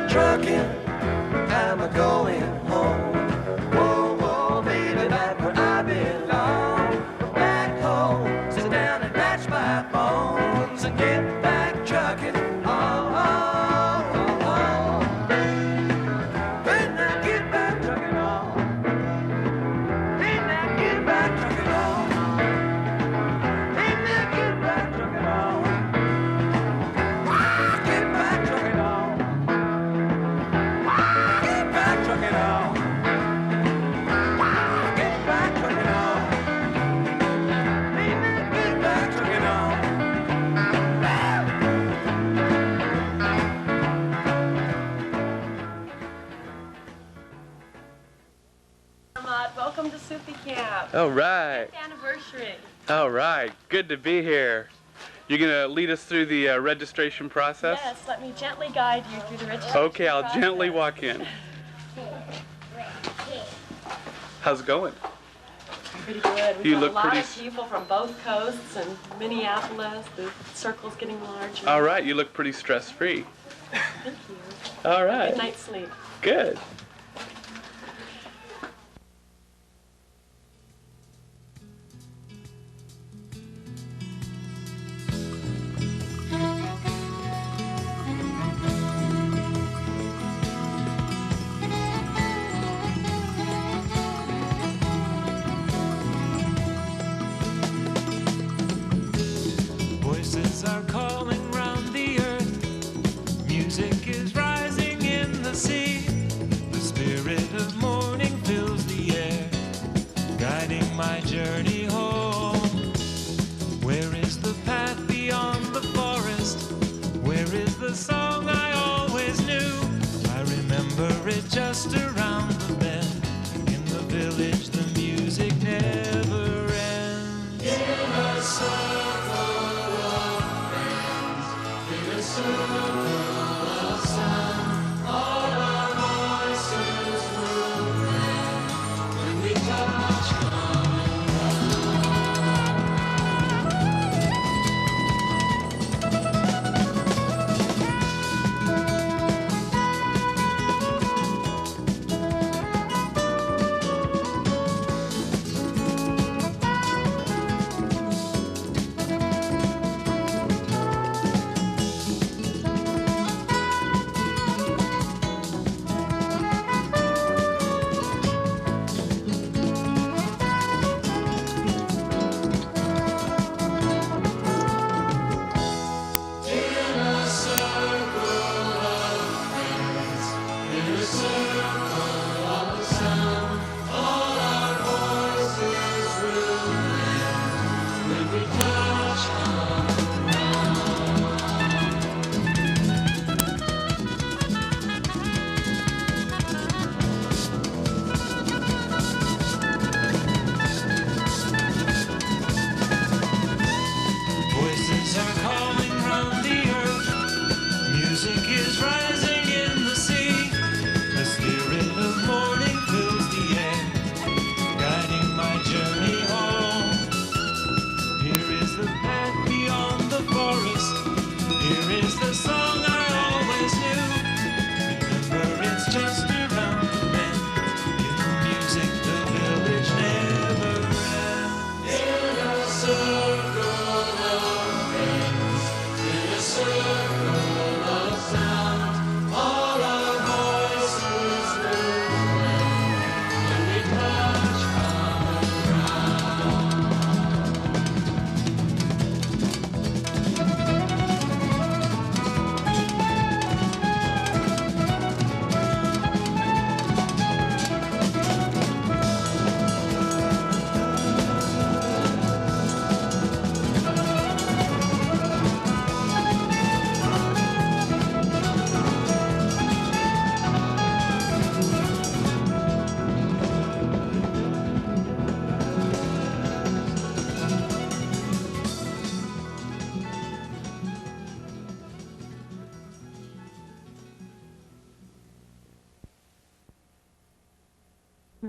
Trucking, I'm a going home. Whoa, whoa, baby, back where I belong. Back home, sit down and match my bones and get back trucking. Oh, oh, oh, oh. When I get back trucking on. When I get back trucking on. When I get back trucking on. Get back trucking on. Get back trucking on. Get back trucking on. Get back trucking on. Welcome to Supercamp. All right. 10th anniversary. All right. Good to be here. You're going to lead us through the registration process? Yes, let me gently guide you through the registration Okay, I'll process. gently walk in. How's it going? Pretty good. We've You got look a lot pretty of people from both coasts and Minneapolis. The circle's getting larger. All right, you look pretty stress-free. Thank you. All right. Good night's sleep. Good. Voices are calling round the earth. Music is rising in the sea. The spirit of morning fills the air, guiding my journey home. Where is the path beyond the forest? Where is the song I always knew? I remember it just around the bend. In the village, the music never ends. In a circle of friends, in a circle of sound, all our voices will blend when we touch common ground. In a circle of friends, in a circle of sound, all our voices will blend when we touch common ground. Voices are calling round the earth. Music is rising in the sea. The spirit of morning fills the air, guiding my journey home. Here is the path beyond the forest. Here is the song I always knew. Remember, it's just around the bend. In the music, the village never ends. In a circle of friends, in a circle of sound, all our voices will blend when we touch common ground.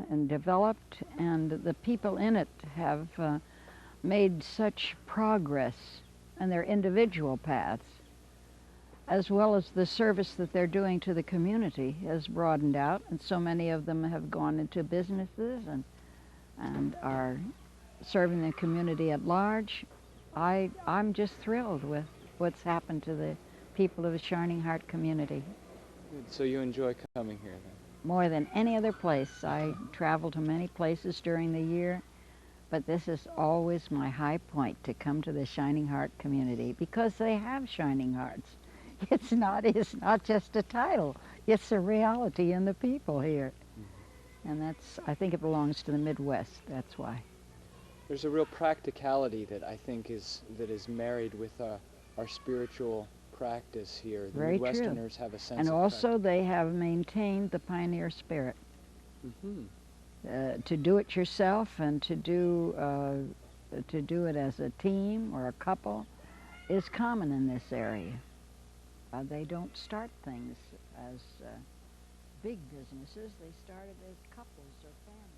and developed, and the people in it have made such progress on their individual paths as well as the service that they're doing to the community has broadened out, and so many of them have gone into businesses and are serving the community at large. I'm just thrilled with what's happened to the people of the Shining Heart community. Good. So you enjoy coming here then? More than any other place. I travel to many places during the year, but this is always my high point, to come to the Shining Heart community, because they have shining hearts. It's not just a title. It's a reality in the people here. And I think it belongs to the Midwest, that's why. There's a real practicality that I think is married with our spiritual practice here. The Very true. Midwesterners have a sense And of also they have maintained the pioneer spirit. To do it yourself and to do it as a team or a couple is common in this area. They don't start things as big businesses. They started as couples or families.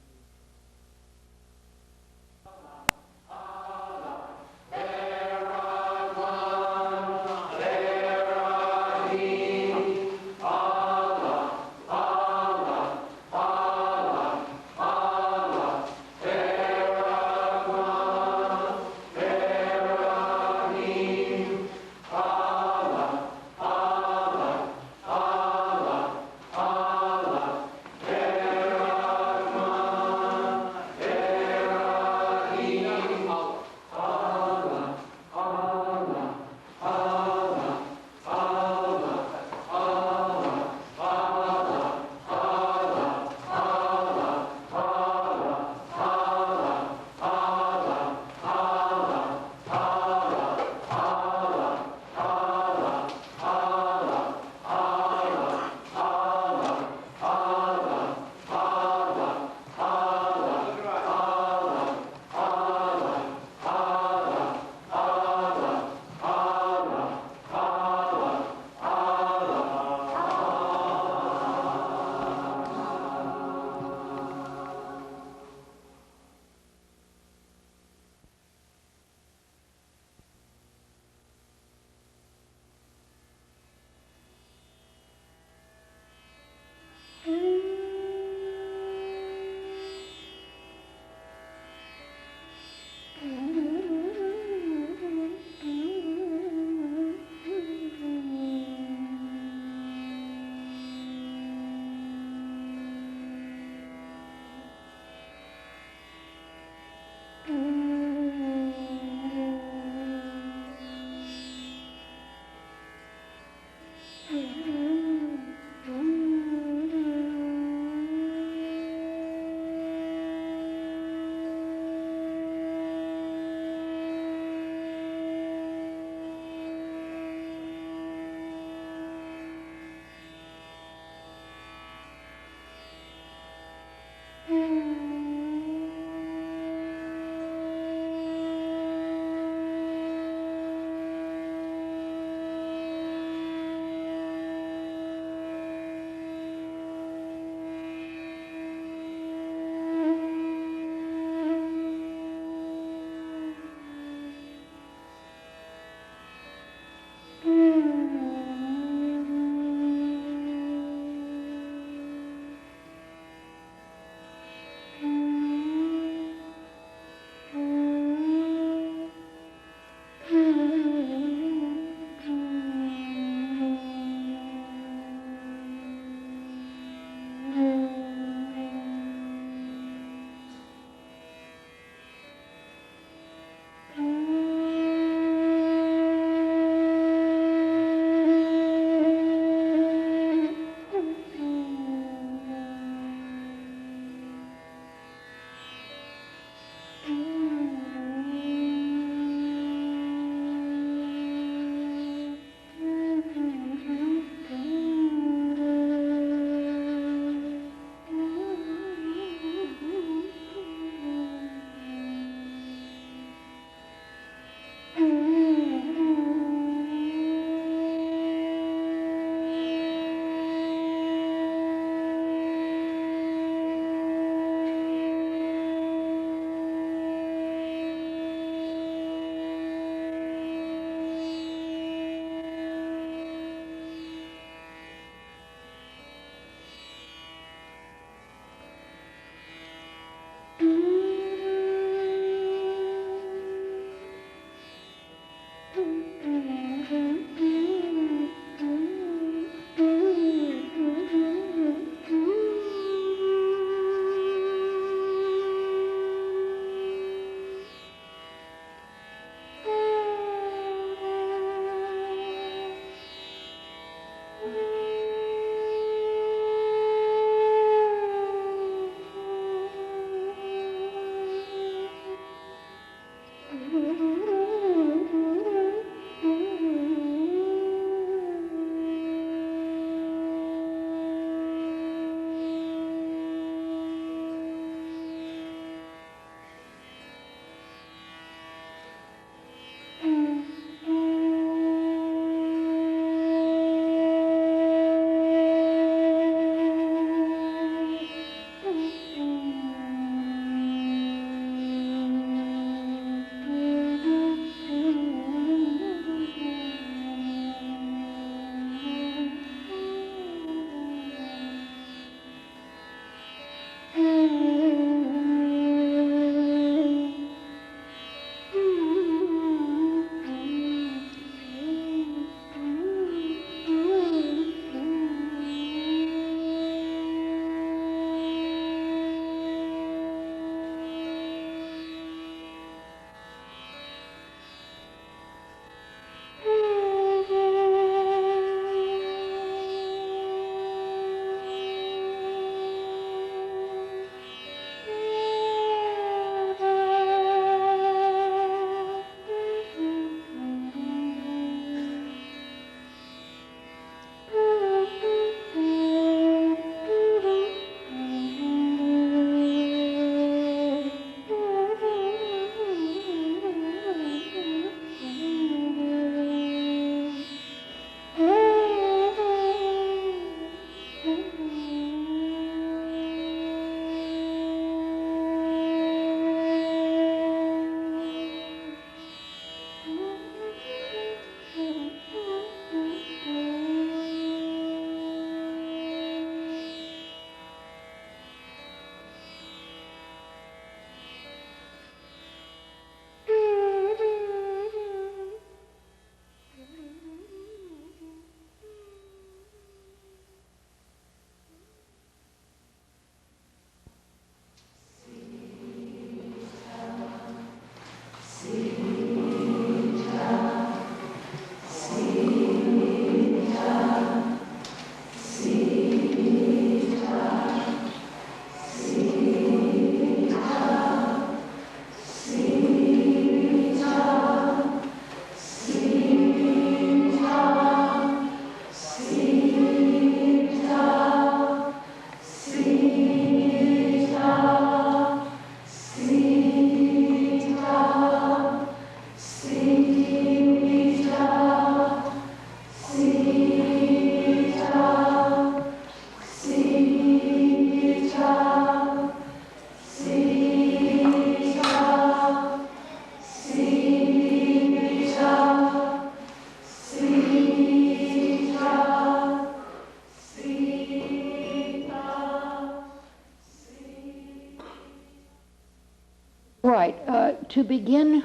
Right. To begin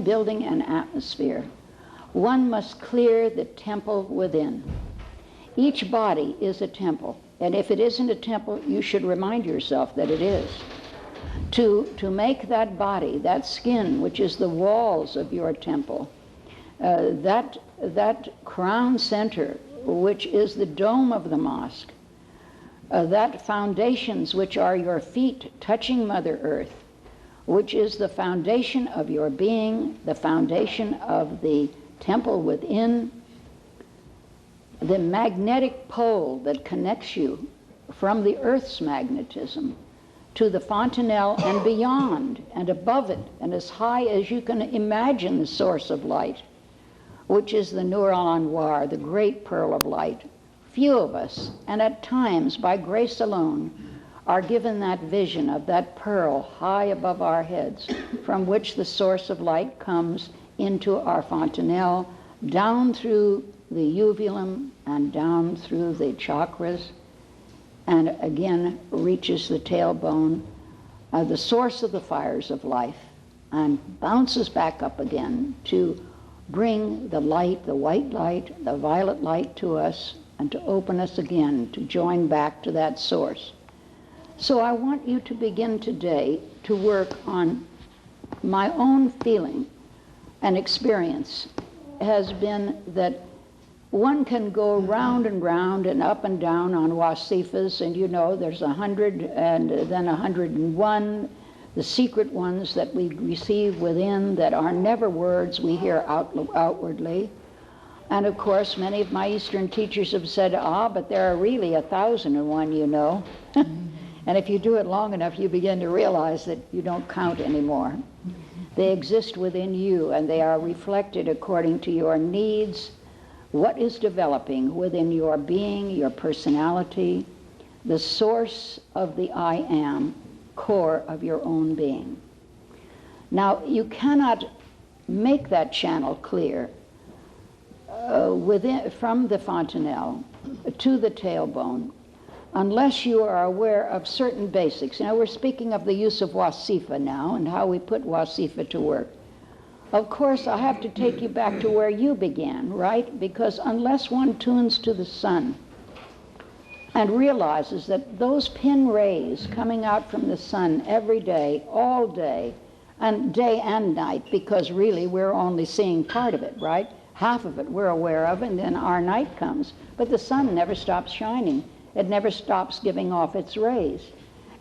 building an atmosphere, one must clear the temple within. Each body is a temple, and if it isn't a temple, you should remind yourself that it is. To make that body, that skin, which is the walls of your temple, that crown center, which is the dome of the mosque, that foundations, which are your feet touching Mother Earth, which is the foundation of your being, the foundation of the temple within, the magnetic pole that connects you from the Earth's magnetism to the fontanelle and beyond and above it and as high as you can imagine the source of light, which is the Nur al-Anwar, the great pearl of light. Few of us, and at times by grace alone, are given that vision of that pearl high above our heads, from which the source of light comes into our fontanelle, down through the uvulum and down through the chakras, and again reaches the tailbone, the source of the fires of life. and bounces back up again to bring the light, the white light, the violet light to us, and to open us again, to join back to that source. So I want you to begin today to work on my own feeling and experience has been that one can go round and round and up and down on wasifas, and you know there's 100 and then 101, the secret ones that we receive within that are never words we hear outwardly. And of course, many of my Eastern teachers have said, but there are really 1,001, you know. And if you do it long enough, you begin to realize that you don't count anymore. They exist within you, and they are reflected according to your needs, what is developing within your being, your personality, the source of the I am, core of your own being. Now, you cannot make that channel clear from the fontanelle to the tailbone unless you are aware of certain basics. Now, we're speaking of the use of wasifa now and how we put wasifa to work. Of course, I have to take you back to where you began, right? Because unless one tunes to the sun and realizes that those pin rays coming out from the sun every day, all day and night, because really we're only seeing part of it, right? Half of it we're aware of, and then our night comes. But the sun never stops shining. It never stops giving off its rays.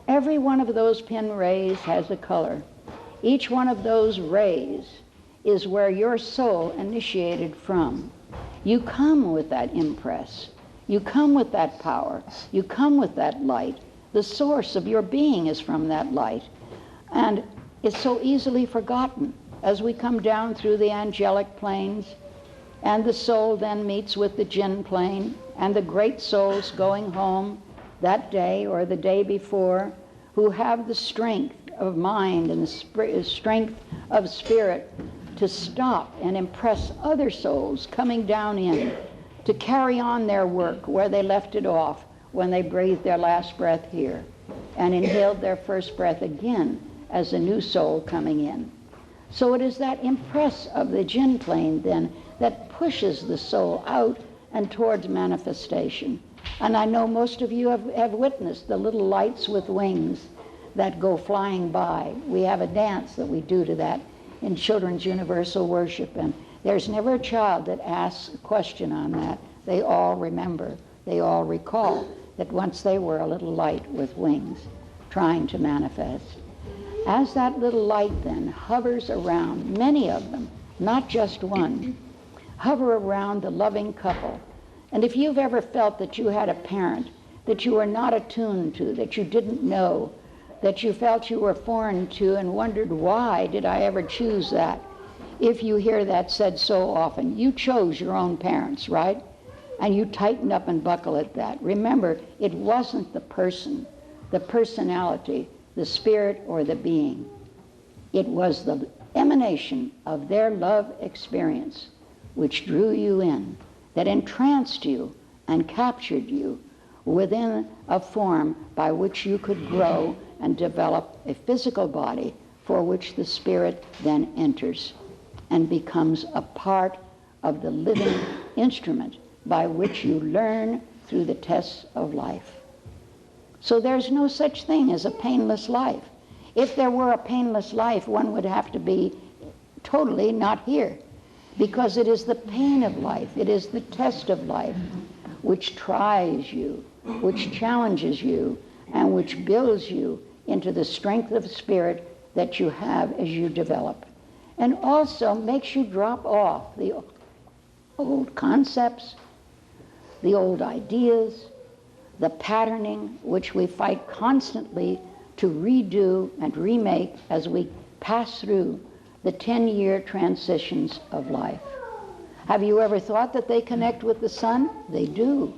Every one of those pin rays has a color. Each one of those rays is where your soul initiated from. You come with that impress. You come with that power. You come with that light. The source of your being is from that light. And it's so easily forgotten as we come down through the angelic planes, and the soul then meets with the jinn plane, and the great souls going home that day or the day before, who have the strength of mind and the strength of spirit to stop and impress other souls coming down in, to carry on their work where they left it off when they breathed their last breath here and inhaled their first breath again as a new soul coming in. So it is that impress of the jinn plane then that pushes the soul out and towards manifestation. And I know most of you have witnessed the little lights with wings that go flying by. We have a dance that we do to that in Children's Universal Worship, and there's never a child that asks a question on that. They all remember, they all recall that once they were a little light with wings trying to manifest. As that little light then hovers around, many of them, not just one, hover around the loving couple. And if you've ever felt that you had a parent that you were not attuned to, that you didn't know, that you felt you were foreign to and wondered, why did I ever choose that? If you hear that said so often, you chose your own parents, right? And you tighten up and buckle at that. Remember, it wasn't the person, the personality, the spirit, or the being. It was the emanation of their love experience which drew you in, that entranced you and captured you within a form by which you could grow and develop a physical body for which the spirit then enters and becomes a part of the living instrument by which you learn through the tests of life. So there's no such thing as a painless life. If there were a painless life, one would have to be totally not here, because it is the pain of life, it is the test of life which tries you, which challenges you, and which builds you into the strength of spirit that you have as you develop. And also makes you drop off the old concepts, the old ideas, the patterning which we fight constantly to redo and remake as we pass through the 10-year transitions of life. Have you ever thought that they connect with the sun? They do,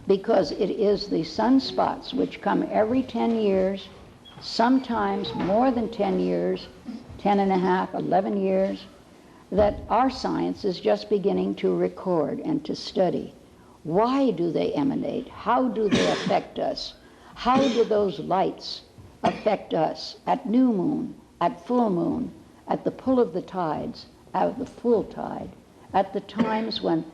because it is the sunspots which come every 10 years, sometimes more than 10 years, 10 and a half, 11 years, that our science is just beginning to record and to study. Why do they emanate? How do they affect us? How do those lights affect us at new moon, at full moon, at the pull of the tides, at the full tide, at the times when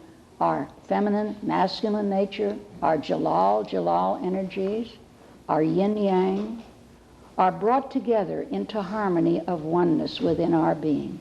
our feminine, masculine nature, our Jalal energies, our yin-yang, are brought together into harmony of oneness within our being.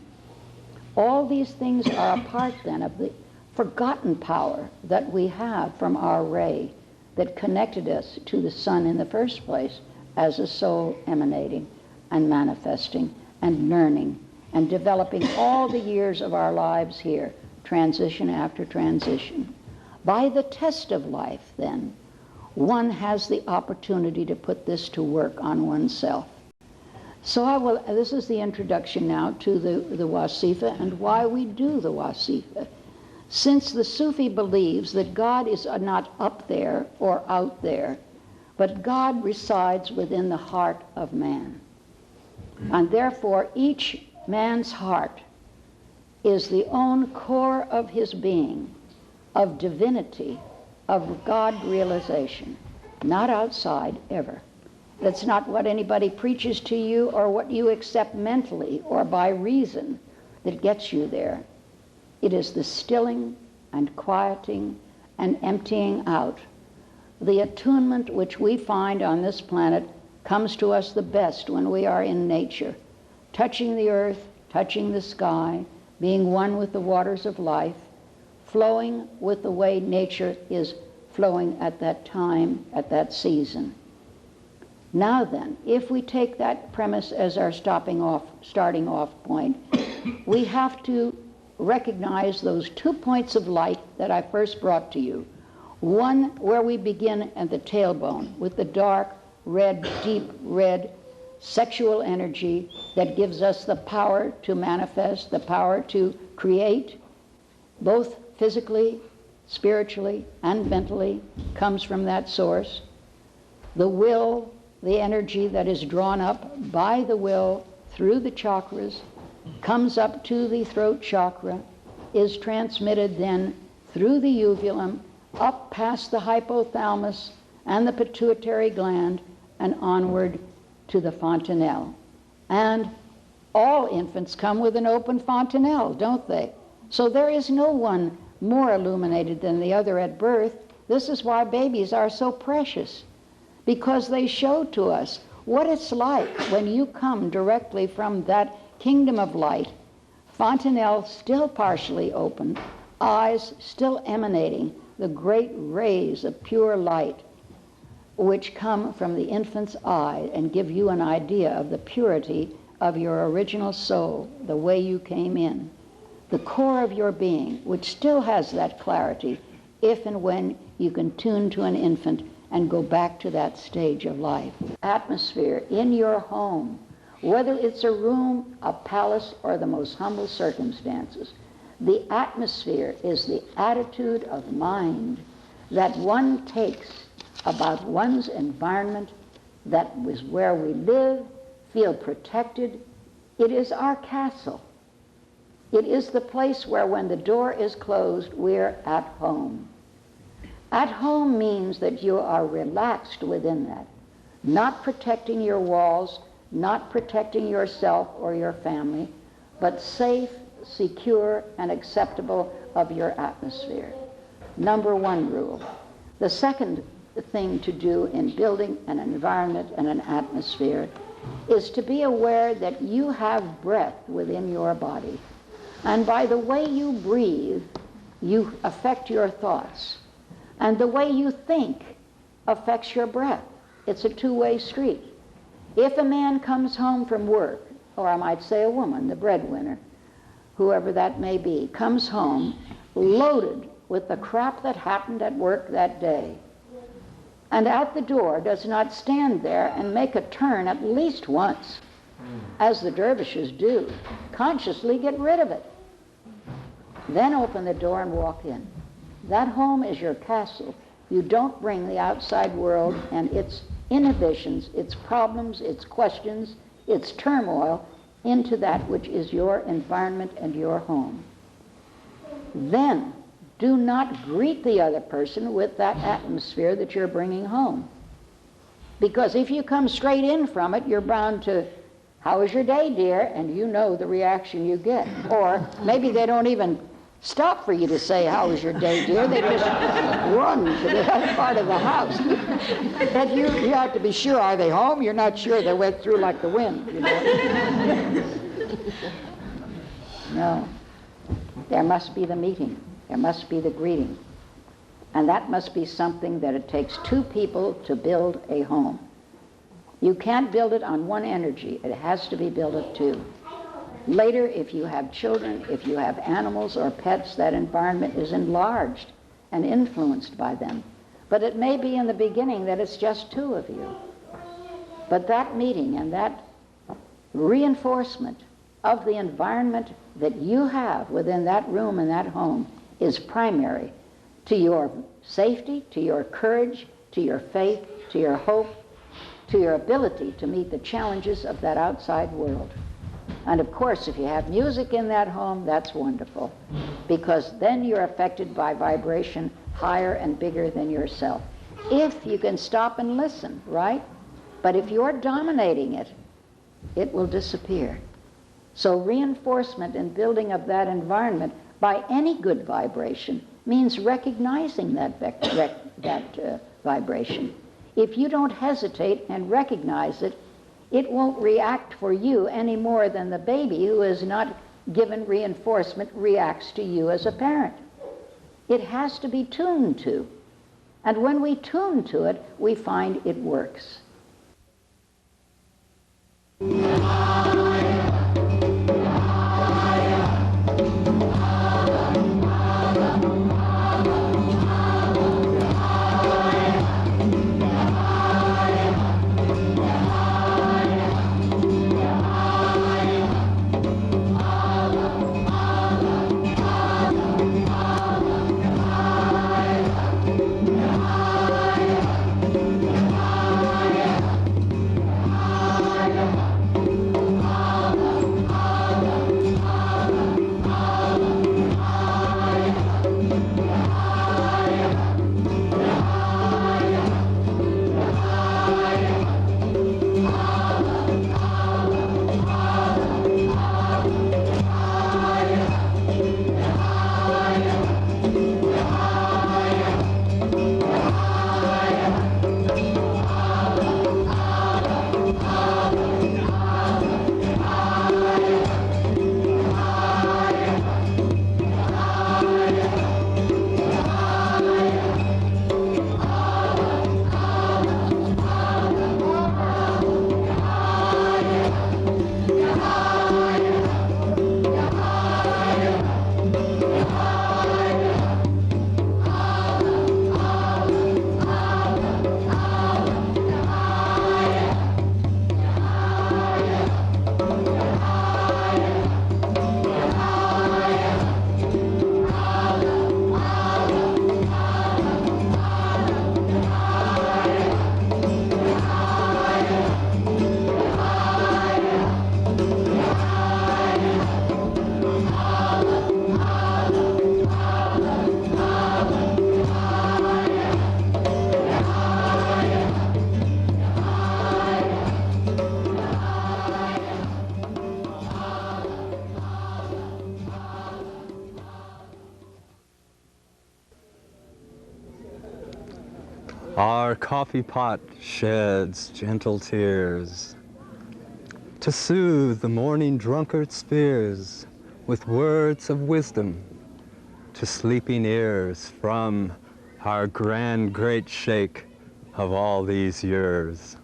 All these things are a part then of the forgotten power that we have from our ray that connected us to the sun in the first place as a soul emanating and manifesting and learning and developing all the years of our lives here, transition after transition. By the test of life, then, one has the opportunity to put this to work on oneself. So this is the introduction now to the Wasifa and why we do the Wasifa. Since the Sufi believes that God is not up there or out there, but God resides within the heart of man. And therefore, each man's heart is the own core of his being, of divinity, of God realization, not outside ever. That's not what anybody preaches to you or what you accept mentally or by reason that gets you there. It is the stilling and quieting and emptying out. The attunement which we find on this planet comes to us the best when we are in nature, touching the earth, touching the sky, being one with the waters of life, flowing with the way nature is flowing at that time, at that season. Now then, if we take that premise as our starting off point, we have to recognize those 2 points of light that I first brought to you. One where we begin at the tailbone with the dark, red, deep red sexual energy that gives us the power to manifest, the power to create, both physically, spiritually, and mentally, comes from that source. The will, the energy that is drawn up by the will through the chakras, comes up to the throat chakra, is transmitted then through the uvulum, up past the hypothalamus and the pituitary gland, and onward to the fontanelle. And all infants come with an open fontanelle, don't they? So there is no one more illuminated than the other at birth. This is why babies are so precious, because they show to us what it's like when you come directly from that kingdom of light, fontanelle still partially open, eyes still emanating the great rays of pure light which come from the infant's eye and give you an idea of the purity of your original soul, the way you came in, the core of your being, which still has that clarity if and when you can tune to an infant and go back to that stage of life. Atmosphere in your home, whether it's a room, a palace, or the most humble circumstances, the atmosphere is the attitude of mind that one takes about one's environment, that is where we live, feel protected. It is our castle. It is the place where when the door is closed, we're at home. At home means that you are relaxed within that, not protecting your walls, not protecting yourself or your family, but safe, secure, and acceptable of your atmosphere. Number one rule. The second thing to do in building an environment and an atmosphere is to be aware that you have breath within your body. And by the way you breathe, you affect your thoughts. And the way you think affects your breath. It's a two-way street. If a man comes home from work, or I might say a woman, the breadwinner, whoever that may be, comes home loaded with the crap that happened at work that day, and at the door does not stand there and make a turn at least once, as the dervishes do, consciously get rid of it, then open the door and walk in. That home is your castle. You don't bring the outside world and its inhibitions, its problems, its questions, its turmoil into that which is your environment and your home. Then do not greet the other person with that atmosphere that you're bringing home. Because if you come straight in from it, you're bound to how was your day, dear? And you know the reaction you get. Or maybe they don't even stop for you to say, how was your day, dear? They just run to the other part of the house. But you have to be sure, are they home? You're not sure. They went through like the wind, you know. No. There must be the meeting. There must be the greeting. And that must be something that it takes two people to build a home. You can't build it on one energy. It has to be built of two. Later, if you have children, if you have animals or pets, that environment is enlarged and influenced by them. But it may be in the beginning that it's just two of you. But that meeting and that reinforcement of the environment that you have within that room and that home is primary to your safety, to your courage, to your faith, to your hope, to your ability to meet the challenges of that outside world. And of course, if you have music in that home, that's wonderful, because then you're affected by vibration higher and bigger than yourself. If you can stop and listen, right? But if you're dominating it, it will disappear. So reinforcement and building of that environment by any good vibration means recognizing that vibration. If you don't hesitate and recognize it, it won't react for you any more than the baby who is not given reinforcement reacts to you as a parent. It has to be tuned to. And when we tune to it, we find it works. Our coffee pot sheds gentle tears to soothe the morning drunkard's fears with words of wisdom to sleeping ears from our grand great shake of all these years.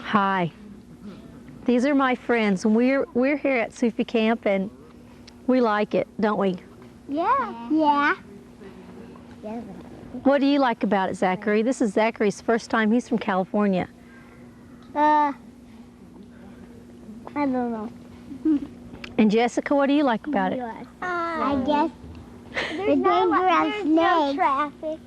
Hi, these are my friends. We're here at Sufi Camp and we like it, don't we? Yeah. Yeah. Yeah. What do you like about it, Zachary? This is Zachary's first time. He's from California. I don't know. And Jessica, what do you like about it? I guess the dangerous snakes. Traffic.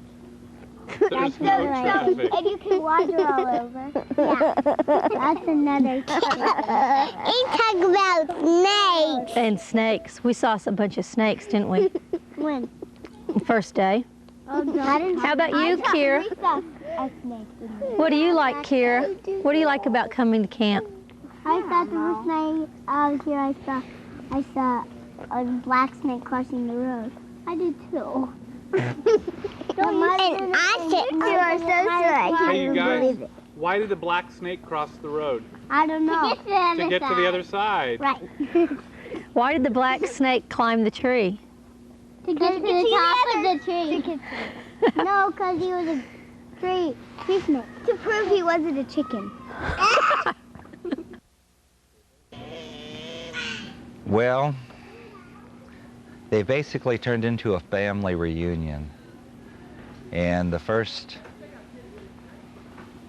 That's no traffic. And you can wander all over. Yeah. That's another topic. He talked about snakes. And snakes. We saw a bunch of snakes, didn't we? When? First day. Oh, no. How about you, Kira? a snake in there. What do you like, Kira? What do you like about coming to camp? I thought the first night I was here, I saw a black snake crossing the road. I did too. And I said you are so sure. Hey, you guys, why did the black snake cross the road? I don't know. To get to the other side. Right. Why did the black snake climb the tree? To get to the top of the tree. No, because he was a tree snake. To prove he wasn't a chicken. Well, they basically turned into a family reunion. And the first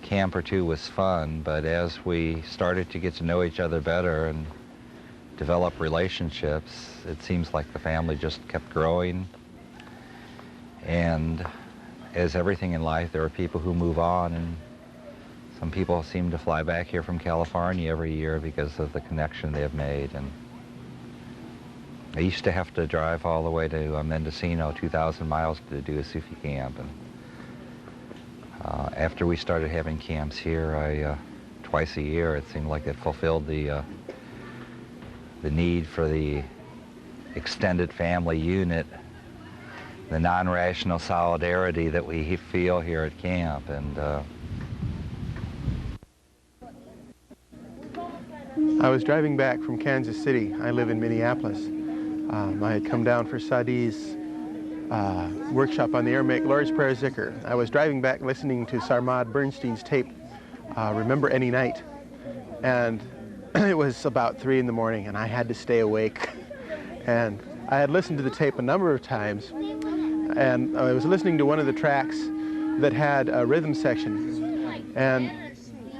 camp or two was fun, but as we started to get to know each other better and develop relationships, it seems like the family just kept growing. And as everything in life, there are people who move on, and some people seem to fly back here from California every year because of the connection they have made. And I used to have to drive all the way to Mendocino, 2,000 miles to do a Sufi camp. And after we started having camps here, twice a year, it seemed like it fulfilled the need for the extended family unit, the non-rational solidarity that we feel here at camp. And I was driving back from Kansas City. I live in Minneapolis. I had come down for Sadi's workshop on the Aramaic Lord's Prayer Zikr. I was driving back listening to Sarmad Bernstein's tape, Remember Any Night. And it was about 3 in the morning, and I had to stay awake. And I had listened to the tape a number of times, and I was listening to one of the tracks that had a rhythm section. And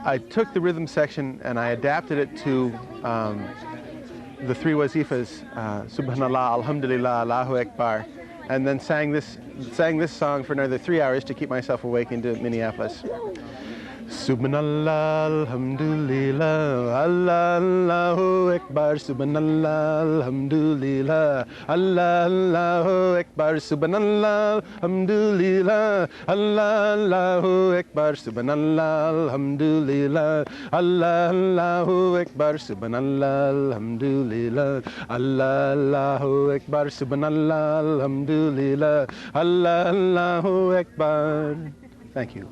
I took the rhythm section and I adapted it to the 3 wazifas, Subhanallah, Alhamdulillah, Allahu Akbar, and then sang this song for another 3 hours to keep myself awake into Minneapolis. Subhanallah, Alhamdulillah, Allah, Allahu Akbar, Subhanallah, Alhamdulillah, Allah, Allahu Akbar, Subhanallah, Alhamdulillah, Allah, Allahu Akbar, Subhanallah, Alhamdulillah, Allah, Allahu Akbar, Subhanallah, Alhamdulillah, Allah, Allahu Akbar, Subhanallah, Alhamdulillah, Allah, Allahu Akbar. Thank you.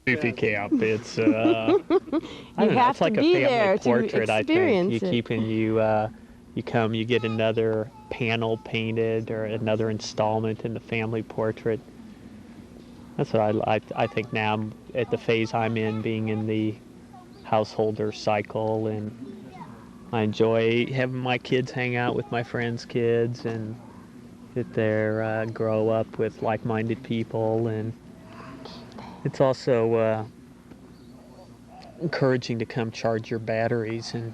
Sufi camp. It's I don't know, it's like a family portrait. I think you come, you get another panel painted or another installment in the family portrait. That's what I think now. I'm at the phase I'm in, being in the householder cycle, and I enjoy having my kids hang out with my friends' kids and sit there, grow up with like-minded people. And it's also encouraging to come charge your batteries and,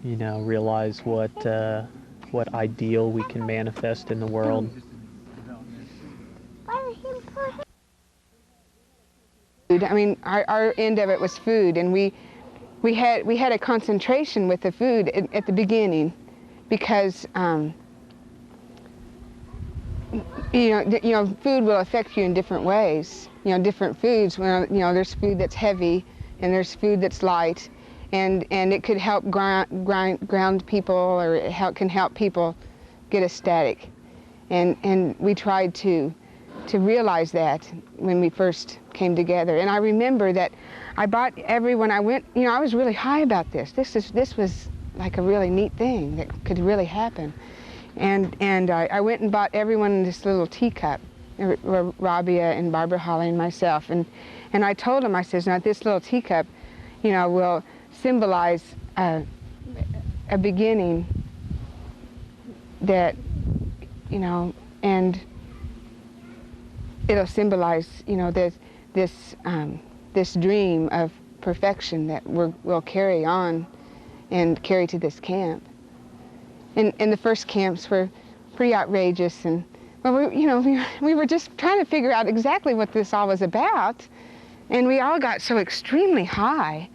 you know, realize what ideal we can manifest in the world. I mean, our end of it was food, and we had a concentration with the food at the beginning, because you know, food will affect you in different ways. You know, different foods. Well, you know, there's food that's heavy, and there's food that's light, and it could help ground people, or can help people get ecstatic. And we tried to realize that when we first came together. And I remember that I bought when I went, you know, I was really high about this. This was like a really neat thing that could really happen. And I went and bought everyone this little teacup, Rabia and Barbara Holly and myself. And I told them, I says, now this little teacup, you know, will symbolize a beginning that, you know, and it'll symbolize, you know, this dream of perfection that we'll carry on and carry to this camp. And the first camps were pretty outrageous, and well, we were just trying to figure out exactly what this all was about, and we all got so extremely high.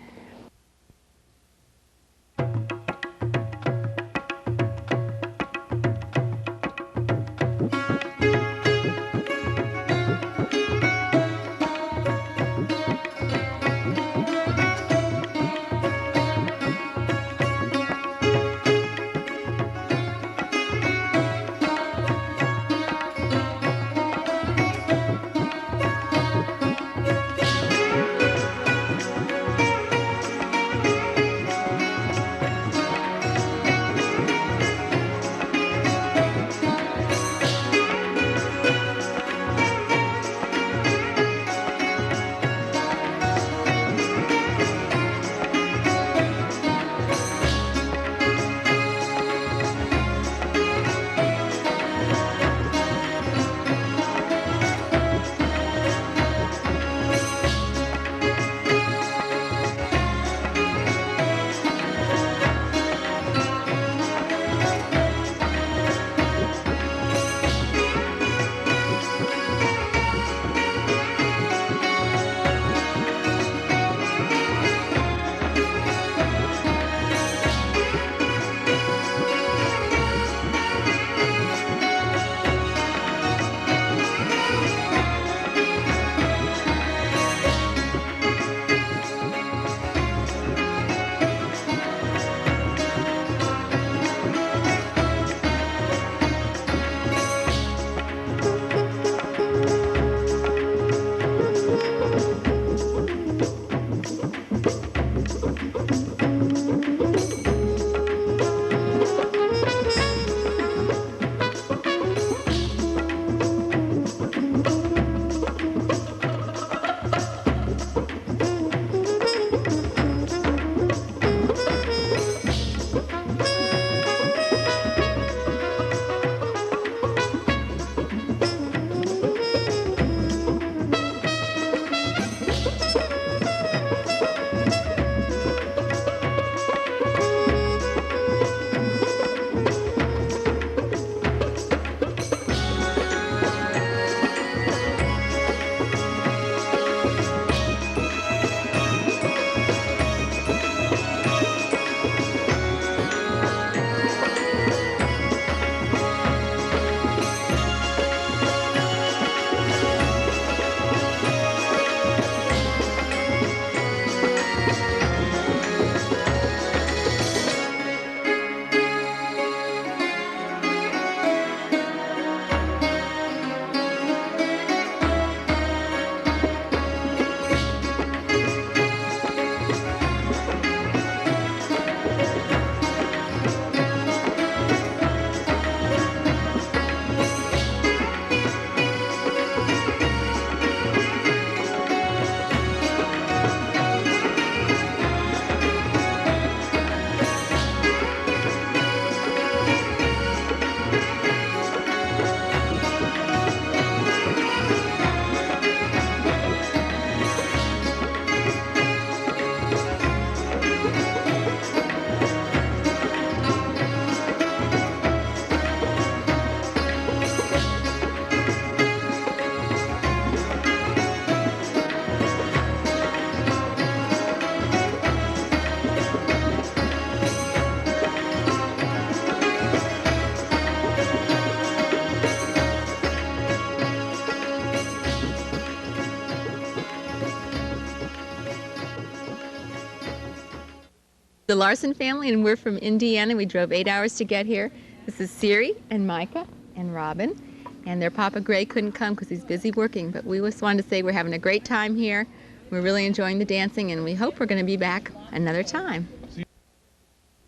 the Larson family, and we're from Indiana. We drove 8 hours to get here. This is Siri and Micah and Robin, and their Papa Gray couldn't come because he's busy working, but we just wanted to say we're having a great time here. We're really enjoying the dancing, and we hope we're going to be back another time.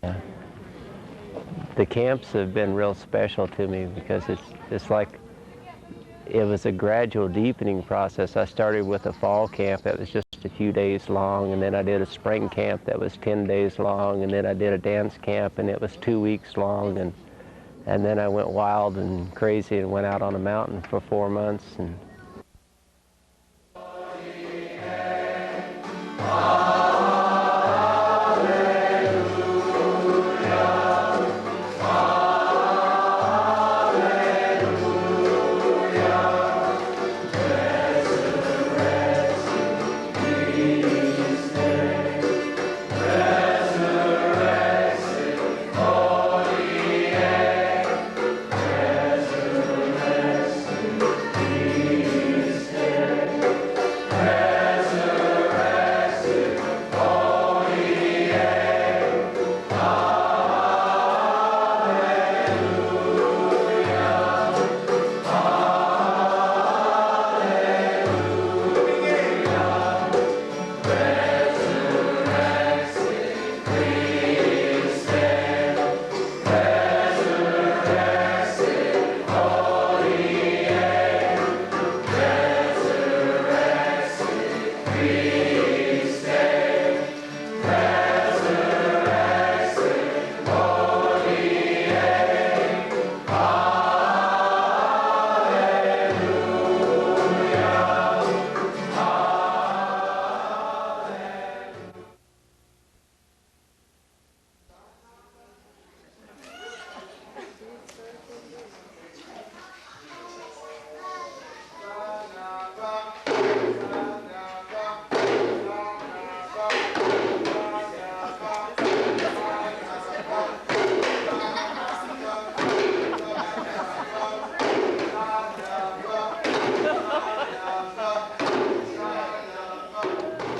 The camps have been real special to me because it's like it was a gradual deepening process. I started with a fall camp that was just a few days long, and then I did a spring camp that was 10 days long, and then I did a dance camp and it was 2 weeks long, and then I went wild and crazy and went out on a mountain for 4 months. And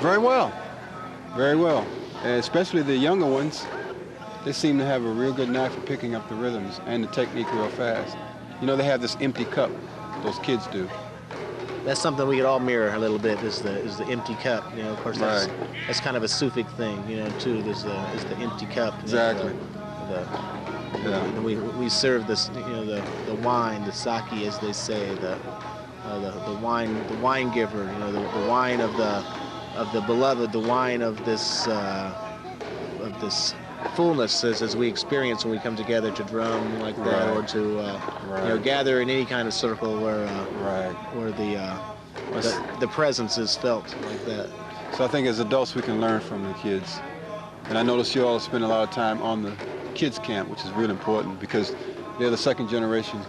Very well, very well. Especially the younger ones, they seem to have a real good knack for picking up the rhythms and the technique real fast. You know, they have this empty cup, those kids do. That's something we could all mirror a little bit, is the empty cup. You know, of course, that's kind of a Sufic thing, you know, too. Is the empty cup. Exactly. We serve this, you know, the wine, the sake, as they say, the wine giver. You know, the wine of the beloved, the wine of this fullness as we experience when we come together to drum like that, or to you know, gather in any kind of circle where the presence is felt like that. So I think as adults we can learn from the kids. And I notice you all spend a lot of time on the kids camp, which is really important because they're the second generation.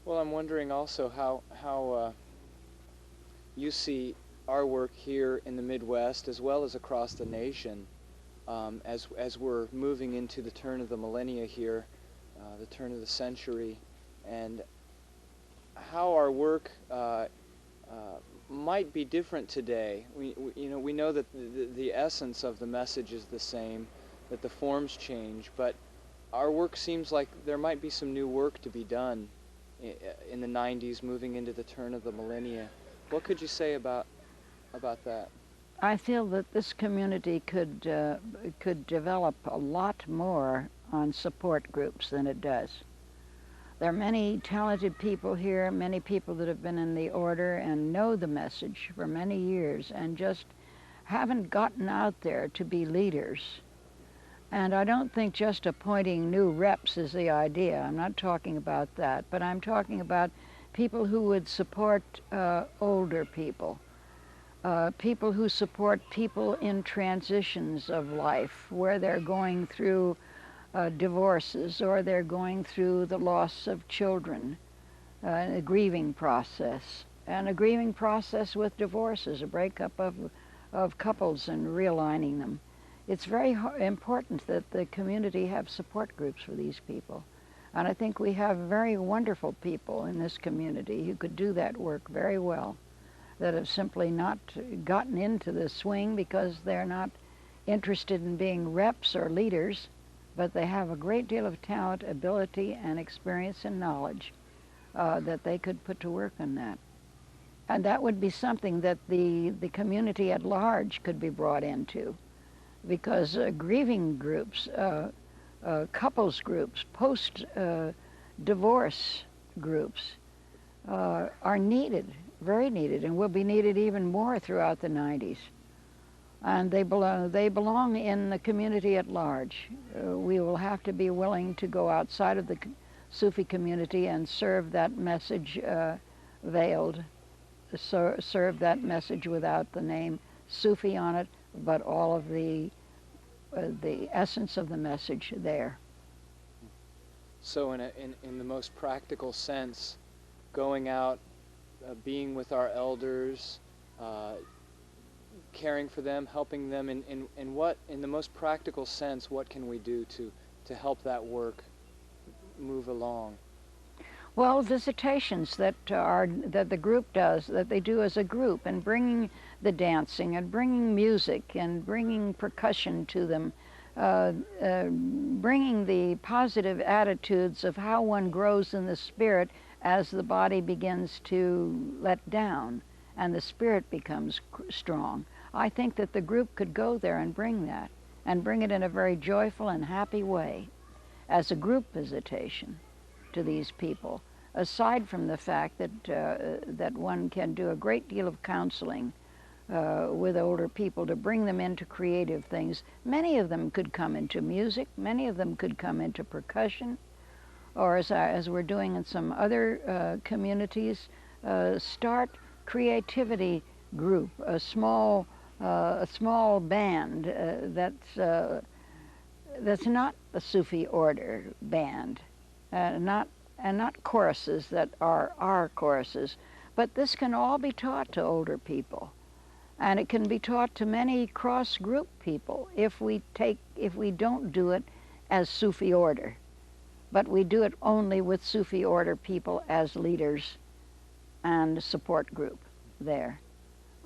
Well, I'm wondering also how you see our work here in the Midwest as well as across the nation as we're moving into the turn of the millennia here, the turn of the century, and how our work might be different today. We know that the essence of the message is the same, that the forms change, but our work seems like there might be some new work to be done in the 90s, moving into the turn of the millennia. What could you say about that? I feel that this community could develop a lot more on support groups than it does. There are many talented people here, many people that have been in the order and know the message for many years and just haven't gotten out there to be leaders. And I don't think just appointing new reps is the idea. I'm not talking about that, but I'm talking about people who would support older people, people who support people in transitions of life where they're going through divorces or they're going through the loss of children, a grieving process. And a grieving process with divorces, a breakup of couples and realigning them. It's very important that the community have support groups for these people. And I think we have very wonderful people in this community who could do that work very well, that have simply not gotten into the swing because they're not interested in being reps or leaders, but they have a great deal of talent, ability, and experience and knowledge that they could put to work on that. And that would be something that the community at large could be brought into, because grieving groups, couples groups, post-divorce groups are needed, very needed, and will be needed even more throughout the 90s. And they belong in the community at large. We will have to be willing to go outside of the Sufi community and serve that message veiled, serve that message without the name Sufi on it, but all of the essence of the message there. So in the most practical sense, going out, being with our elders, caring for them, helping them, in the most practical sense, what can we do to help that work move along? Well, visitations that the group does, that they do as a group, and bringing the dancing and bringing music and bringing percussion to them, bringing the positive attitudes of how one grows in the spirit as the body begins to let down and the spirit becomes strong. I think that the group could go there and bring that, and bring it in a very joyful and happy way as a group visitation to these people, aside from the fact that that one can do a great deal of counseling with older people to bring them into creative things. Many of them could come into music, many of them could come into percussion, or as we're doing in some other communities, start creativity group, a small band that's not a Sufi order band, not choruses that are our choruses, but this can all be taught to older people, and it can be taught to many cross-group people if we don't do it as Sufi order, but we do it only with Sufi order people as leaders and support group there.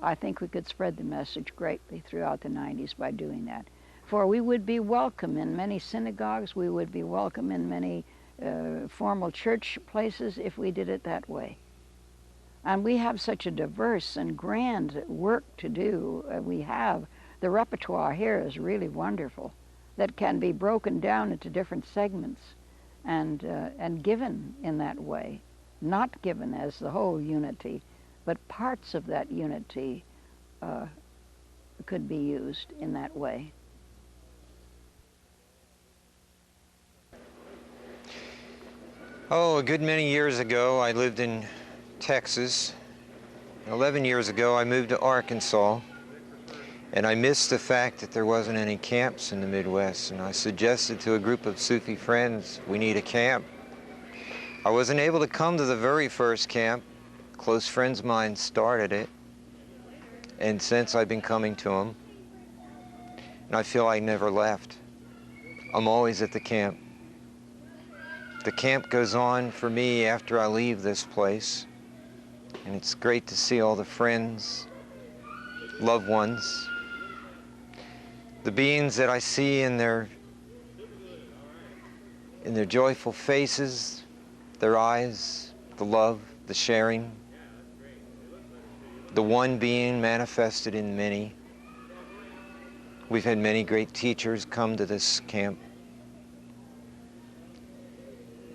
I think we could spread the message greatly throughout the 90s by doing that. For we would be welcome in many synagogues, we would be welcome in many formal church places if we did it that way. And we have such a diverse and grand work to do. The repertoire here is really wonderful, that can be broken down into different segments and given in that way. Not given as the whole unity, but parts of that unity could be used in that way. Oh, a good many years ago, I lived in Texas. 11 years ago, I moved to Arkansas, and I missed the fact that there wasn't any camps in the Midwest, and I suggested to a group of Sufi friends, we need a camp. I wasn't able to come to the very first camp. Close friends of mine started it. And since I've been coming to them, and I feel I never left. I'm always at the camp. The camp goes on for me after I leave this place. And it's great to see all the friends, loved ones, the beings that I see in their joyful faces, their eyes, the love, the sharing, the one being manifested in many. We've had many great teachers come to this camp.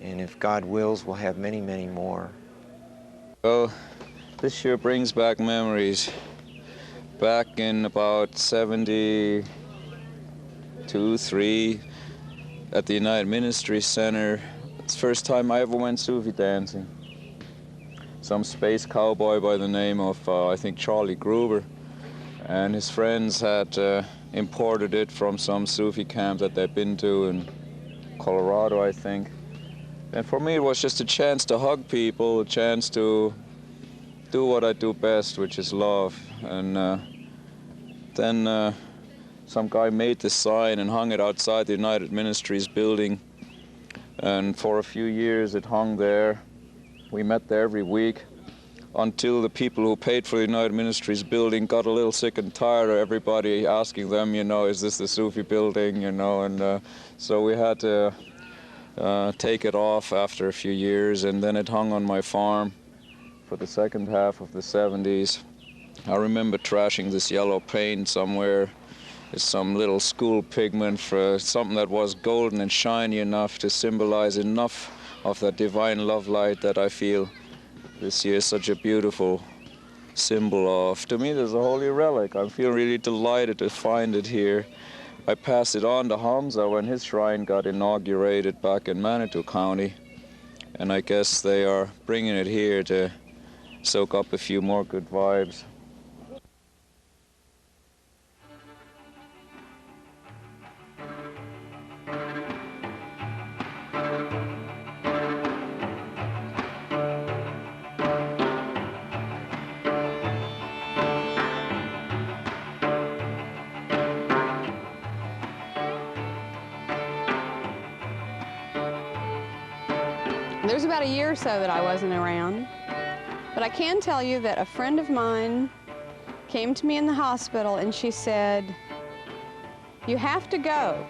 And if God wills, we'll have many, many more. Well, this sure brings back memories. Back in about 72, 73, at the United Ministry Center, it's the first time I ever went Sufi dancing. Some space cowboy by the name of, I think, Charlie Gruber, and his friends had imported it from some Sufi camp that they'd been to in Colorado, I think. And for me, it was just a chance to hug people, a chance to do what I do best, which is love. And then some guy made this sign and hung it outside the United Ministries building. And for a few years, it hung there. We met there every week until the people who paid for the United Ministries building got a little sick and tired of everybody asking them, you know, is this the Sufi building, you know, and so we had to take it off after a few years, and then it hung on my farm for the second half of the 70s. I remember trashing this yellow paint somewhere. It's some little school pigment for something that was golden and shiny enough to symbolize enough of that divine love light that I feel this year is such a beautiful symbol of. To me, there's a holy relic. I feel really delighted to find it here. I passed it on to Hamza when his shrine got inaugurated back in Manitou County, and I guess they are bringing it here to soak up a few more good vibes. There's about a year or so that I wasn't around, but I can tell you that a friend of mine came to me in the hospital and she said, "You have to go."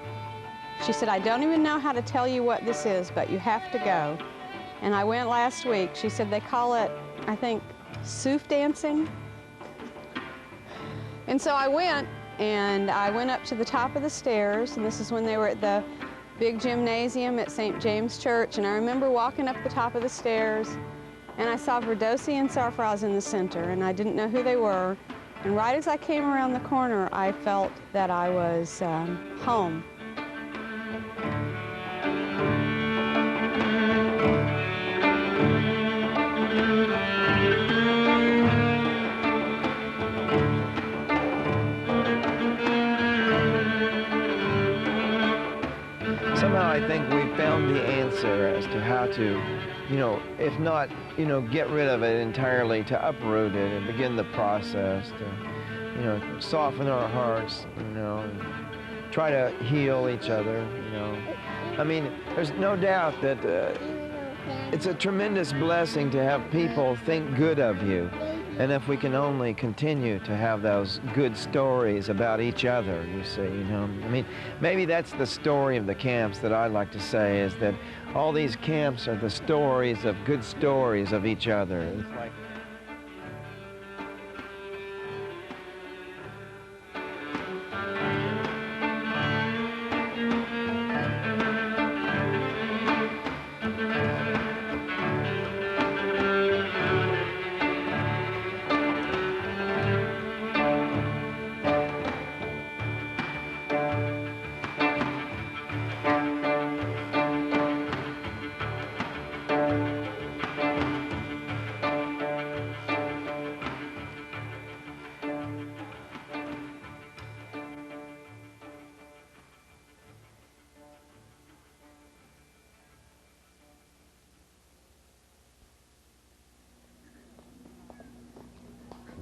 She said, "I don't even know how to tell you what this is, but you have to go." And I went last week. She said they call it, I think, Suf dancing. And so I went, and I went up to the top of the stairs, and this is when they were at the big gymnasium at St. James Church, and I remember walking up the top of the stairs, and I saw Verdosi and Sarfraz in the center, and I didn't know who they were. And right as I came around the corner, I felt that I was home. Somehow I think we found the answer as to how to, if not, get rid of it entirely, to uproot it and begin the process to, soften our hearts, and try to heal each other, I mean, there's no doubt that it's a tremendous blessing to have people think good of you. And if we can only continue to have those good stories about each other, you see, I mean, maybe that's the story of the camps that I'd like to say, is that all these camps are the stories of good stories of each other. It's like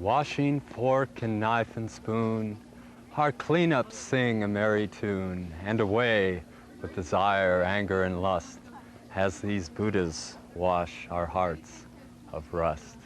washing fork and knife and spoon, our cleanups sing a merry tune, and away with desire, anger, and lust, as these Buddhas wash our hearts of rust.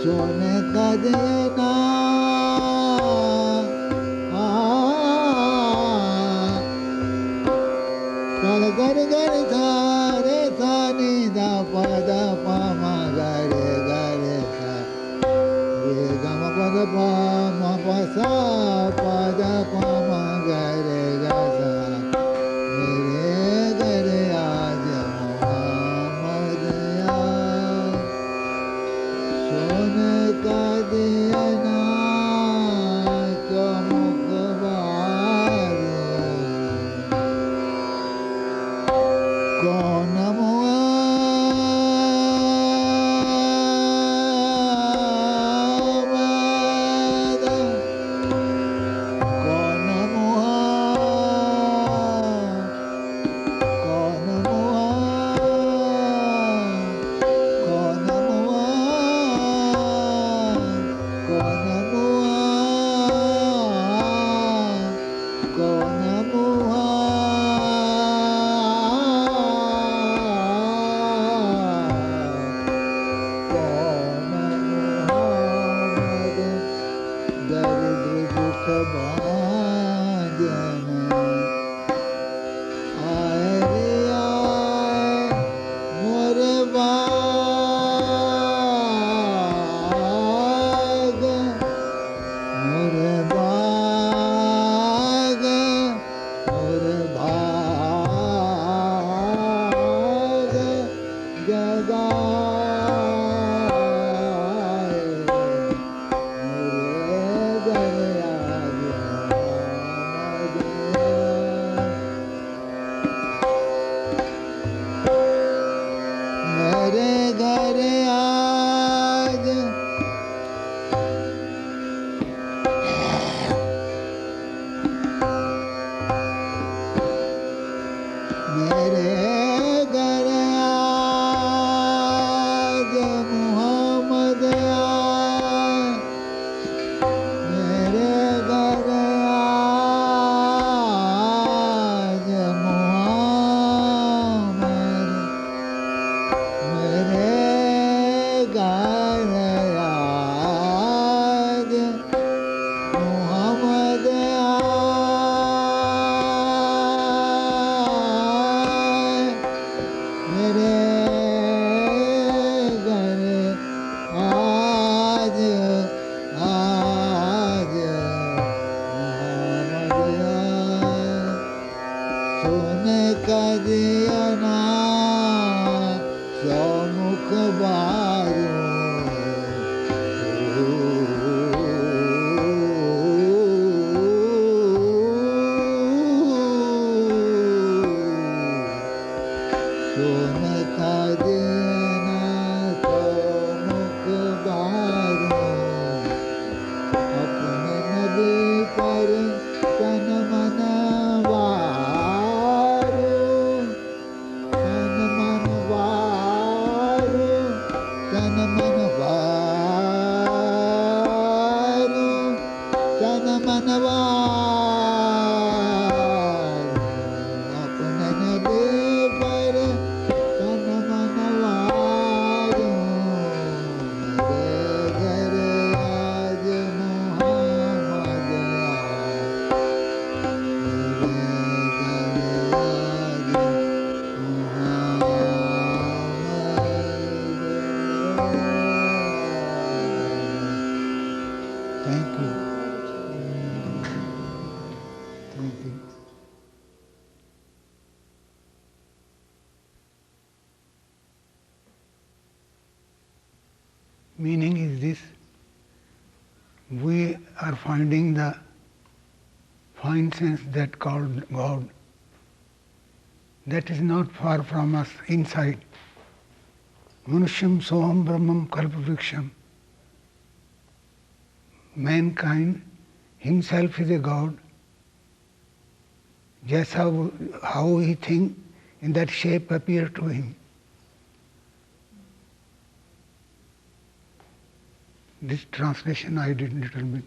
सोने का देना पद गर गर सा रे सा नि दा पद पा मा गा रे सा रे गा मा पद पा मा पा सा पद पा मा गा सा मेरे घर आज मोहम्मद आया सोने का दिया ना कौन मुआ Meaning is this: we are finding the fine sense that called God. That is not far from us inside. Manusham soham brahmam kalpavriksham. Mankind himself is a God. Just how he thinks, in that shape appear to him. This translation I did a little bit,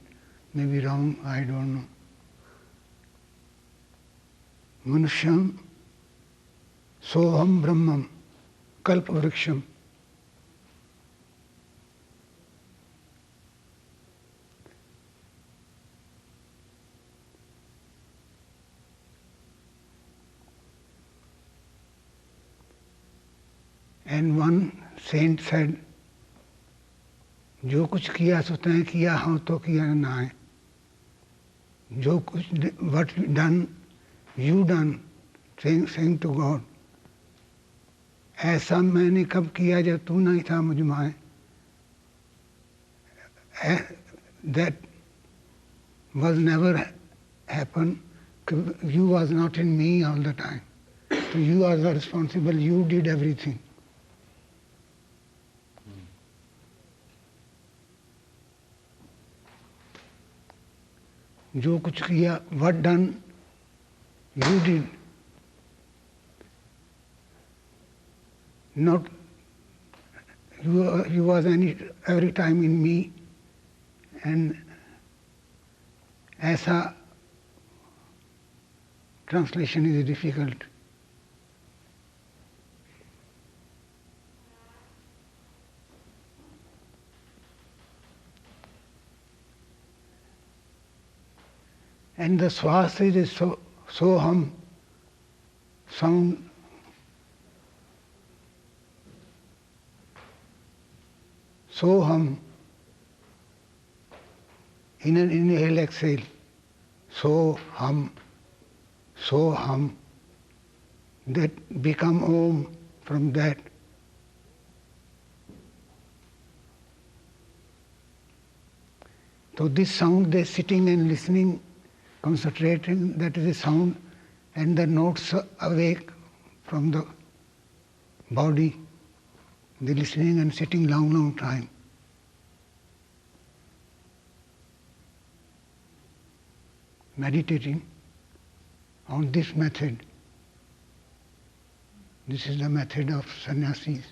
maybe wrong, I don't know. Manusham soham brahmam kalpavriksham. saint said, जो कुछ किया सो तैं किया हाँ तो किया ना है जो कुछ what done you done saying to God ऐसा मैंने कब किया जब तू नहीं था मुझ में that was never happen you was not in me all the time so you are the responsible you did everything जो कुछ किया what done you did not you was every time in me and ऐसा translation is difficult and the swas is so hum sound so hum in an inhale exhale so hum that become om from that so this sound they're sitting and listening concentrating that is the sound and the notes awake from the body the listening and sitting long time meditating on this method. This is the method of sannyasis.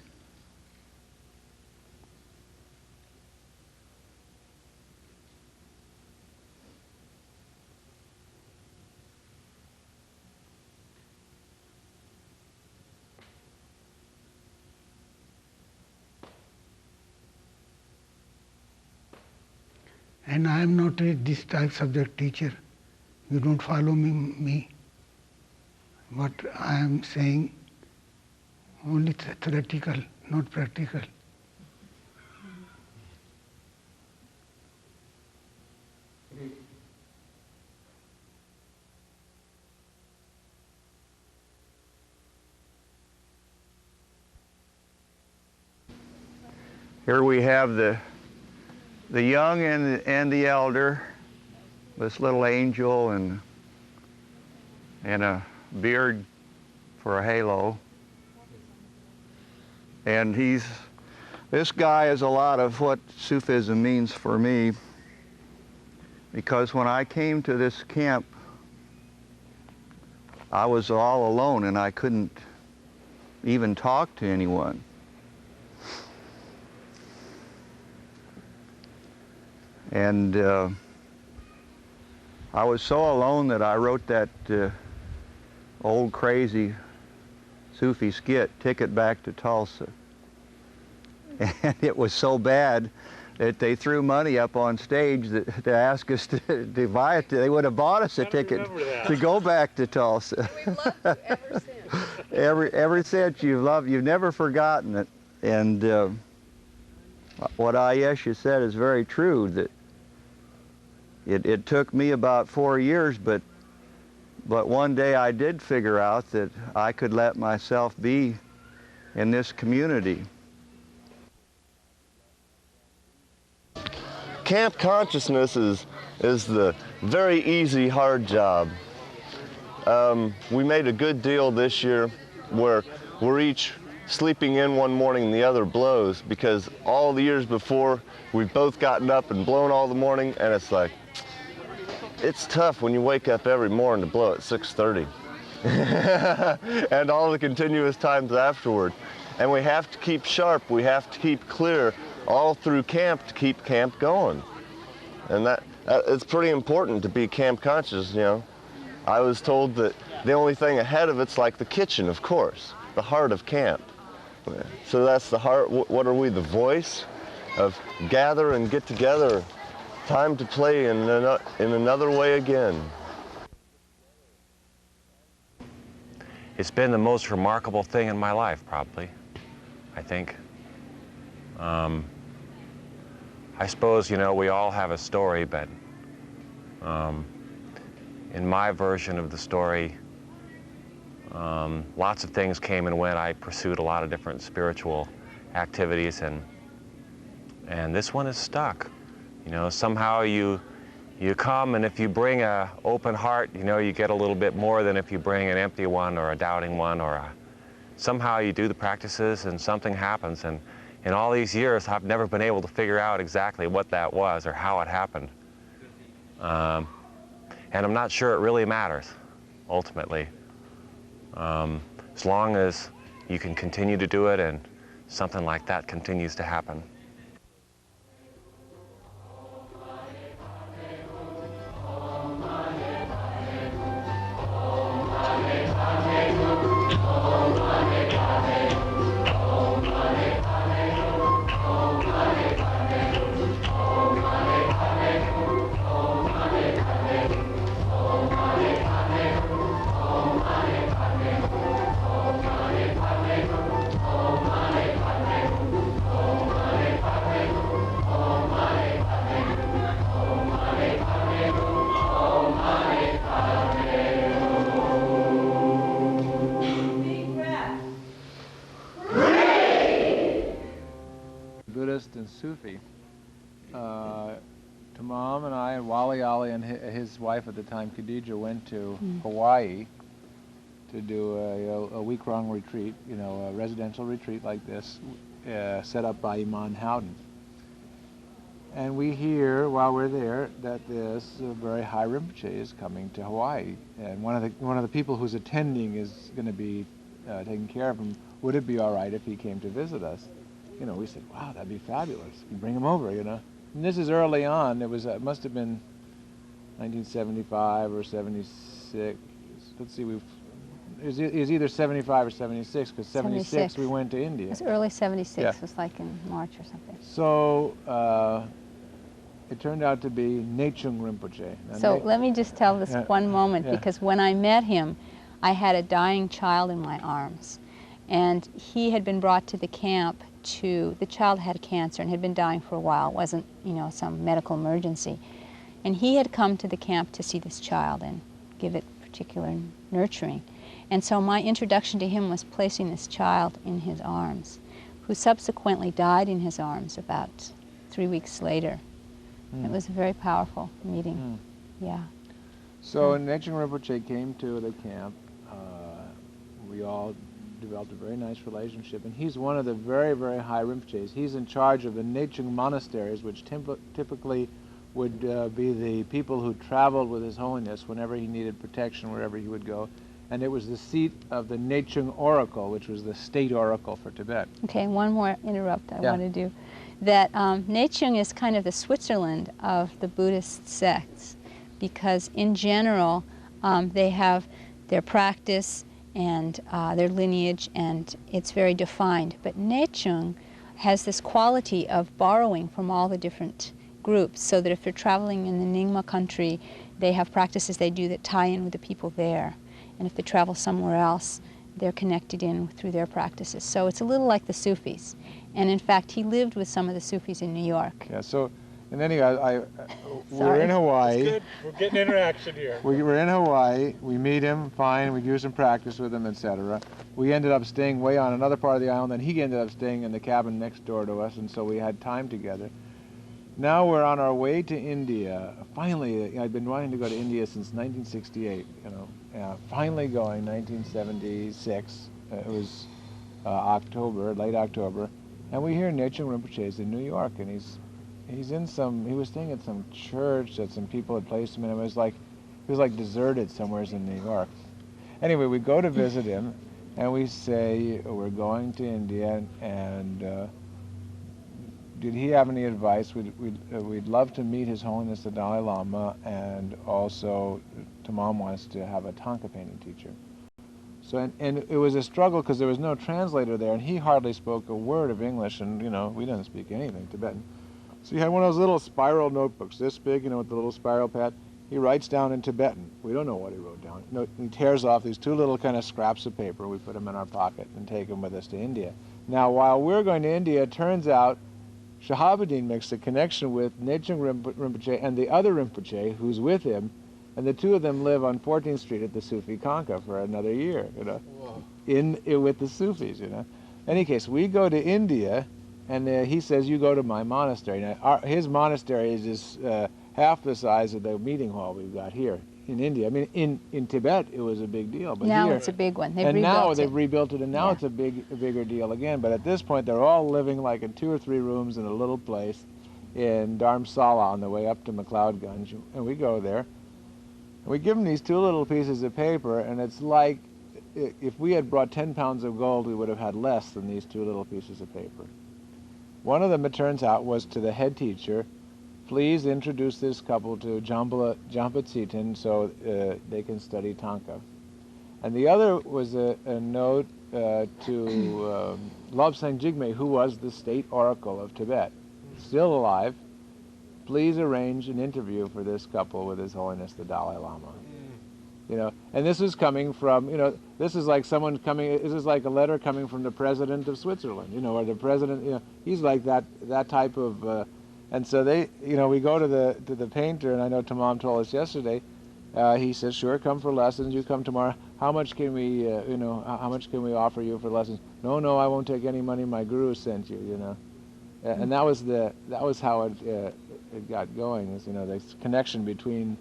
And I am not this type subject teacher. You don't follow me. What I am saying, only theoretical, not practical. Here we have the young and the elder, this little angel and a beard for a halo. And this guy is a lot of what Sufism means for me, because when I came to this camp, I was all alone and I couldn't even talk to anyone. And I was so alone that I wrote that old crazy Sufi skit, Ticket Back to Tulsa. And it was so bad that they threw money up on stage to ask us to buy it. They would have bought us a ticket to go back to Tulsa. We've loved you ever since. Ever since you've never forgotten it. And what Ayesha said is very true, that it took me about 4 years, but one day I did figure out that I could let myself be in this community. Camp consciousness is the very easy, hard job. We made a good deal this year where we're each sleeping in one morning and the other blows, because all the years before we've both gotten up and blown all the morning, and it's like, it's tough when you wake up every morning to blow at 6:30 and all the continuous times afterward. And we have to keep sharp, we have to keep clear all through camp to keep camp going. And that it's pretty important to be camp conscious, you know. I was told that the only thing ahead of it's like the kitchen, of course, the heart of camp. So that's the heart. What are we, the voice of gather and get together, time to play in another way again. It's been the most remarkable thing in my life, probably, I think. I suppose, you know, we all have a story, but in my version of the story, lots of things came and went. I pursued a lot of different spiritual activities, and this one is stuck. You know, somehow you come, and if you bring an open heart, you know, you get a little bit more than if you bring an empty one or a doubting one, or somehow you do the practices and something happens. And in all these years, I've never been able to figure out exactly what that was or how it happened. And I'm not sure it really matters, ultimately. As long as you can continue to do it and something like that continues to happen. Buddhist and Sufi. Tamam and I and Wali Ali and his wife at the time, Khadija, went to Hawaii to do a week-long retreat, you know, a residential retreat like this, set up by Imam Howden. And we hear while we're there that this very high Rinpoche is coming to Hawaii, and one of the people who's attending is going to be taking care of him. Would it be all right if he came to visit us? You know, we said, wow, that'd be fabulous. Bring him over, you know. And this is early on. It was must have been 1975 or 76. Let's see, it was either 75 or 76, because 76 we went to India. It was early 76. Yeah. It was like in March or something. So it turned out to be Nechung Rinpoche. Now, So let me just tell this one moment, yeah. because when I met him, I had a dying child in my arms. And he had been brought to the camp the child had cancer and had been dying for a while. It wasn't, you know, some medical emergency. And he had come to the camp to see this child and give it particular nurturing. And so my introduction to him was placing this child in his arms, who subsequently died in his arms about 3 weeks later. It was a very powerful meeting. Yeah. So Nechung Rinpoche came to the camp. We all developed a very nice relationship, and he's one of the very, very high Rinpoches. He's in charge of the Nechung monasteries, which typically would be the people who traveled with His Holiness whenever he needed protection, wherever he would go. And it was the seat of the Nechung Oracle, which was the state oracle for Tibet. Okay, one more interrupt I want to do. That Nechung is kind of the Switzerland of the Buddhist sects, because in general they have their practice and their lineage, and it's very defined. But Nechung has this quality of borrowing from all the different groups, so that if they're traveling in the Nyingma country, they have practices they do that tie in with the people there. And if they travel somewhere else, they're connected in through their practices. So it's a little like the Sufis. And in fact, he lived with some of the Sufis in New York. Yeah, so, and anyway, we're in Hawaii. That's good. We're getting interaction here. We were in Hawaii. We meet him, fine. We do some practice with him, etc. We ended up staying way on another part of the island, and he ended up staying in the cabin next door to us, and so we had time together. Now we're on our way to India. Finally, I'd been wanting to go to India since 1968, you know. Finally going, 1976. It was October, late October. And we hear Nechung Rinpoche's in New York, and he was staying at some church that some people had placed him in. It was like deserted somewhere in New York. Anyway, we go to visit him, and we say, we're going to India, and did he have any advice? We'd love to meet His Holiness the Dalai Lama, and also Tamam wants to have a Thangka painting teacher. So, and it was a struggle because there was no translator there, and he hardly spoke a word of English, and, you know, we didn't speak anything Tibetan. So he had one of those little spiral notebooks, this big, you know, with the little spiral pad. He writes down in Tibetan. We don't know what he wrote down. No, he tears off these two little kind of scraps of paper. We put them in our pocket and take them with us to India. Now, while we're going to India, it turns out Shahabuddin makes a connection with Nechung Rinpoche and the other Rinpoche who's with him, and the two of them live on 14th Street at the Sufi Kanka for another year, you know, with the Sufis, you know. In any case, we go to India, and he says, you go to my monastery. Now, his monastery is just half the size of the meeting hall we've got here in India. I mean, in Tibet, it was a big deal. But now here, it's a big one. Now they've rebuilt it, and now it's a bigger deal again. But at this point, they're all living like in 2 or 3 rooms in a little place in Dharamsala on the way up to McLeodganj. And we go there, and we give them these 2 little pieces of paper, and it's like if we had brought 10 pounds of gold, we would have had less than these 2 little pieces of paper. One of them, it turns out, was to the head teacher, please introduce this couple to Jampa so they can study Tanka. And the other was a note to Lobsang Jigme, who was the state oracle of Tibet, still alive. Please arrange an interview for this couple with His Holiness the Dalai Lama. You know, and this is coming from, you know, this is like someone coming, this is like a letter coming from the president of Switzerland, you know, or the president, you know, he's like that type of, and so they, you know, we go to the painter, and I know Tamam told us yesterday, he says, sure, come for lessons, you come tomorrow, how much can we, you know, how much can we offer you for lessons? No, I won't take any money, my guru sent you, you know. And that was how it got going, is, you know, this connection between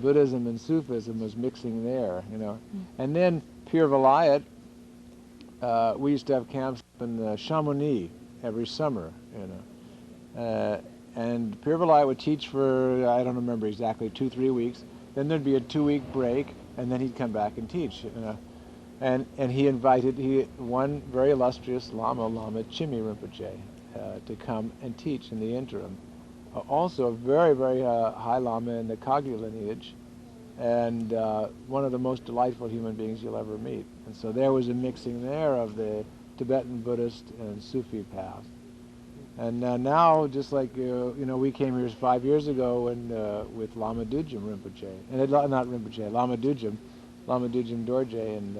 Buddhism and Sufism was mixing there, you know. And then Pir Vilayat, we used to have camps in Chamonix every summer, you know. And Pir Vilayat would teach for, I don't remember exactly, 2-3 weeks. Then there'd be a 2-week break, and then he'd come back and teach, you know. And he invited one very illustrious Lama Chimi Rinpoche, to come and teach in the interim. Also a very, very high Lama in the Kagyu lineage, and one of the most delightful human beings you'll ever meet. And so there was a mixing there of the Tibetan Buddhist and Sufi path. And now, just like, you know, we came here 5 years ago and with Lama Dujim Rinpoche, and not Rinpoche, Lama Dujim Dorje, and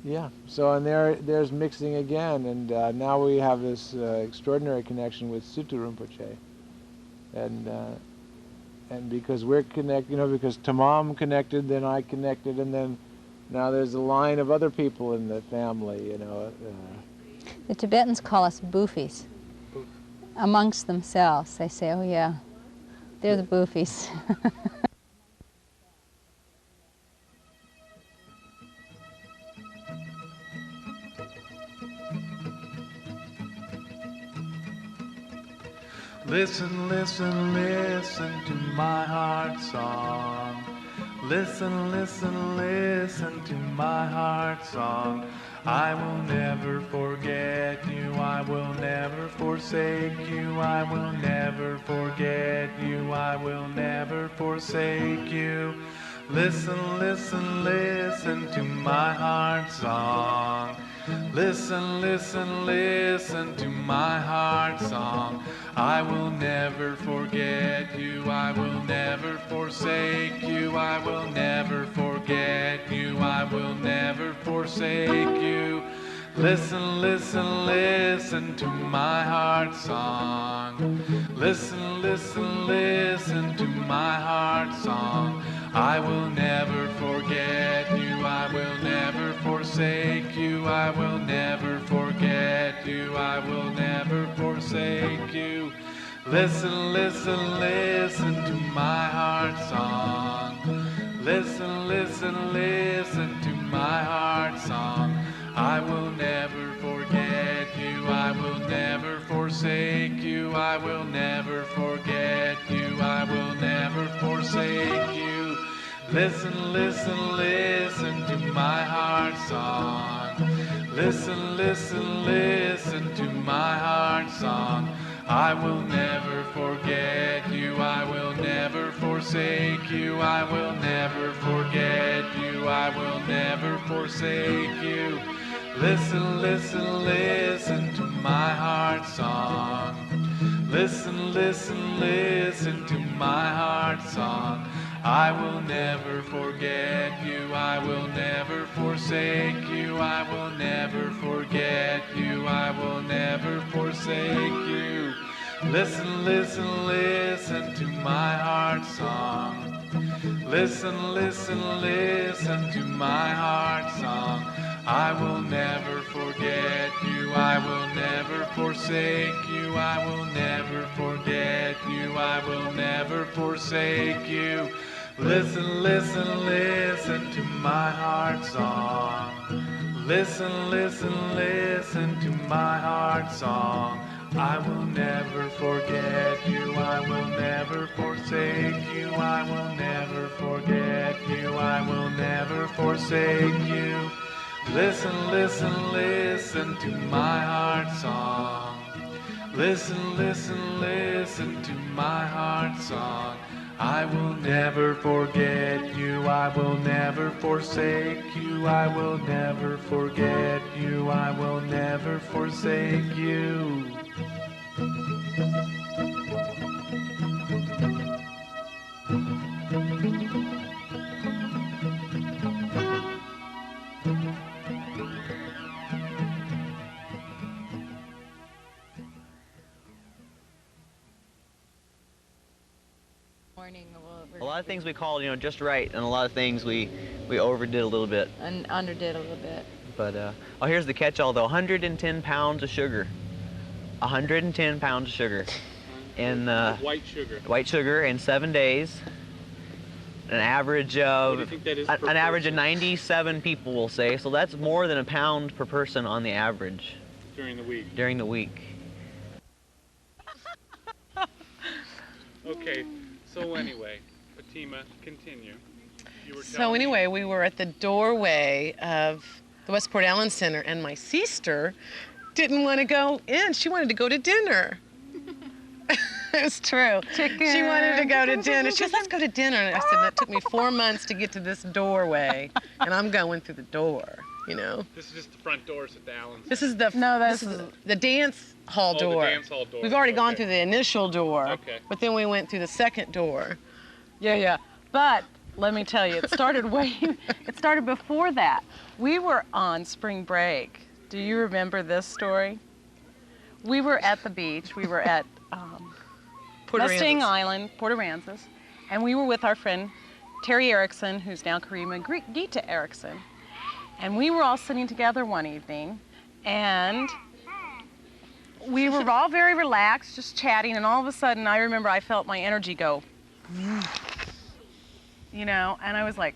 yeah, so and there's mixing again, and now we have this extraordinary connection with Sutu Rinpoche, and because we're connected, you know, because Tamam connected, then I connected, and then now there's a line of other people in the family, you know. The Tibetans call us Bufis. Amongst themselves, they say, oh yeah, they're the Bufis. Listen, listen, listen to my heart song. Listen, listen, listen to my heart song. I will never forget you, I will never forsake you, I will never forget you, I will never forsake you. Listen, listen, listen to my heart song. Listen, listen, listen to my heart song. I will never forget you, I will never forsake you, I will never forget you, I will never forsake you. Listen, listen, listen to my heart song. Listen, listen, listen to my heart song. I will never forget you, I will never forsake you, I will never forget you, I will never forsake you. Listen, listen, listen to my heart song. Listen, listen, listen to my heart song. I will never forget you, I will never forsake you, I will never forget you, I will never forsake you. Listen, listen, listen to my heart song. Listen, listen, listen to my heart song. I will never forget you, I will never forsake you, I will never forget you, I will never forsake you. Listen, listen, listen to my heart song. Listen, listen, listen to my heart song. I will never forget you, I will never forsake you, I will never forget you, I will never forsake you. Listen, listen, listen to my heart song. Listen, listen, listen to my heart song. I will never forget you, I will never forsake you, I will never forget you, I will never forsake you. Listen, listen, listen to my heart song. Listen, listen, listen to my heart song. I will never forget you, I will never forsake you, I will never forget you, I will never forsake you. Listen, listen, listen to my heart song. Listen, listen, listen to my heart song. I will never forget you, I will never forsake you, I will never forget you, I will never forsake you. A lot of things we called, just right, and a lot of things we overdid a little bit. And underdid a little bit. But, oh, here's the catch-all, though. 110 pounds of sugar. 110 pounds of sugar. And white sugar. White sugar in 7 days. An average of an average of 97 people, we'll say. So that's more than a pound per person on the average. During the week. During the week. Okay. So anyway, Fatima, continue. So anyway, we were at the doorway of the Westport Allen Center, and my sister didn't want to go in. She wanted to go to dinner. It was true. Chicken. She wanted to go to dinner. She goes, let's go to dinner. And I said, that took me 4 months to get to this doorway, and I'm going through the door, This is just the front doors at the Allen Center. This is the dance hall door. The dance hall door. We've already gone through the initial door, but then we went through the second door. Yeah. But let me tell you, it started before that. We were on spring break. Do you remember this story? We were at the beach. We were at Mustang Island, Port Aransas, and we were with our friend Terry Erickson, who's now Karima Gita Erickson. And we were all sitting together one evening, and we were all very relaxed, just chatting, and all of a sudden I remember I felt my energy go, and I was like,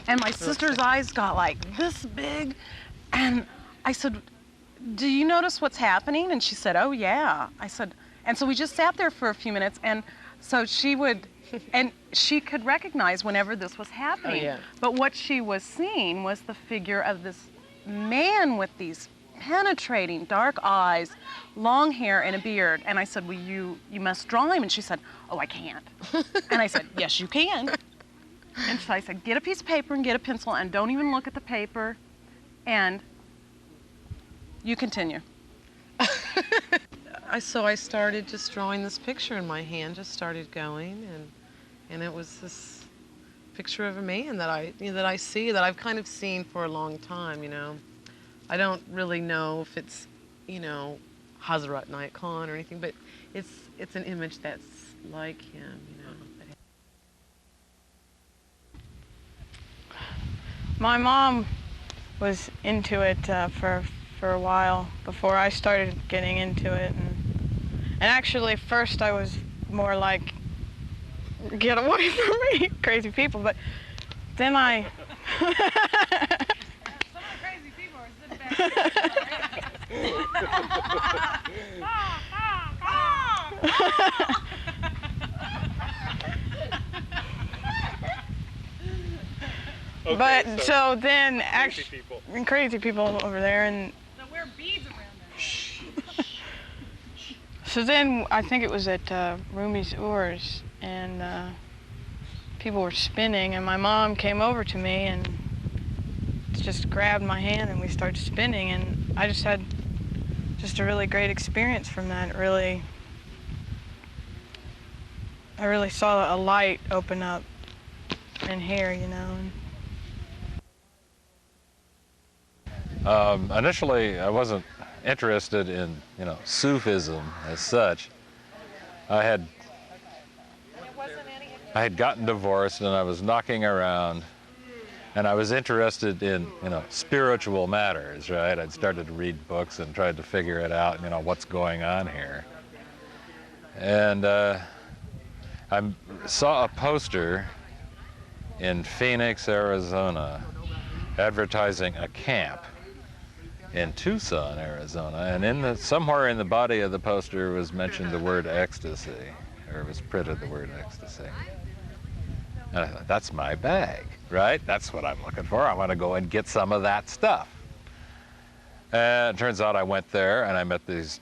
and my sister's eyes got like this big, and I said, do you notice what's happening? And she said, oh yeah. I said, and so we just sat there for a few minutes, and so she would, and she could recognize whenever this was happening. Oh, yeah. But what she was seeing was the figure of this man with these penetrating dark eyes, long hair, and a beard. And I said, well, you must draw him. And she said, oh, I can't. And I said, yes, you can. And so I said, get a piece of paper and get a pencil, and don't even look at the paper, and you continue. So I started just drawing this picture, and my hand just started going, and it was this picture of a man that I see, that I've kind of seen for a long time, I don't really know if it's, Hazrat Nayat Khan or anything, but it's an image that's like him, My mom was into it for a while before I started getting into it, and actually first I was more like, get away from me, crazy people, but then I Okay, but so then actually crazy people over there, and They'll wear beads around their so then I think it was at Rumi's Oars, and people were spinning, and my mom came over to me and just grabbed my hand, and we started spinning, and I just had just a really great experience from that. I really saw a light open up in here, Initially, I wasn't interested in, Sufism as such. I had gotten divorced and I was knocking around, and I was interested in, spiritual matters, right? I'd started to read books and tried to figure it out, what's going on here. And I saw a poster in Phoenix, Arizona, advertising a camp in Tucson, Arizona, and somewhere in the body of the poster was mentioned the word ecstasy, or it was printed the word ecstasy. And I thought, that's my bag, right? That's what I'm looking for. I want to go and get some of that stuff. And it turns out I went there and I met these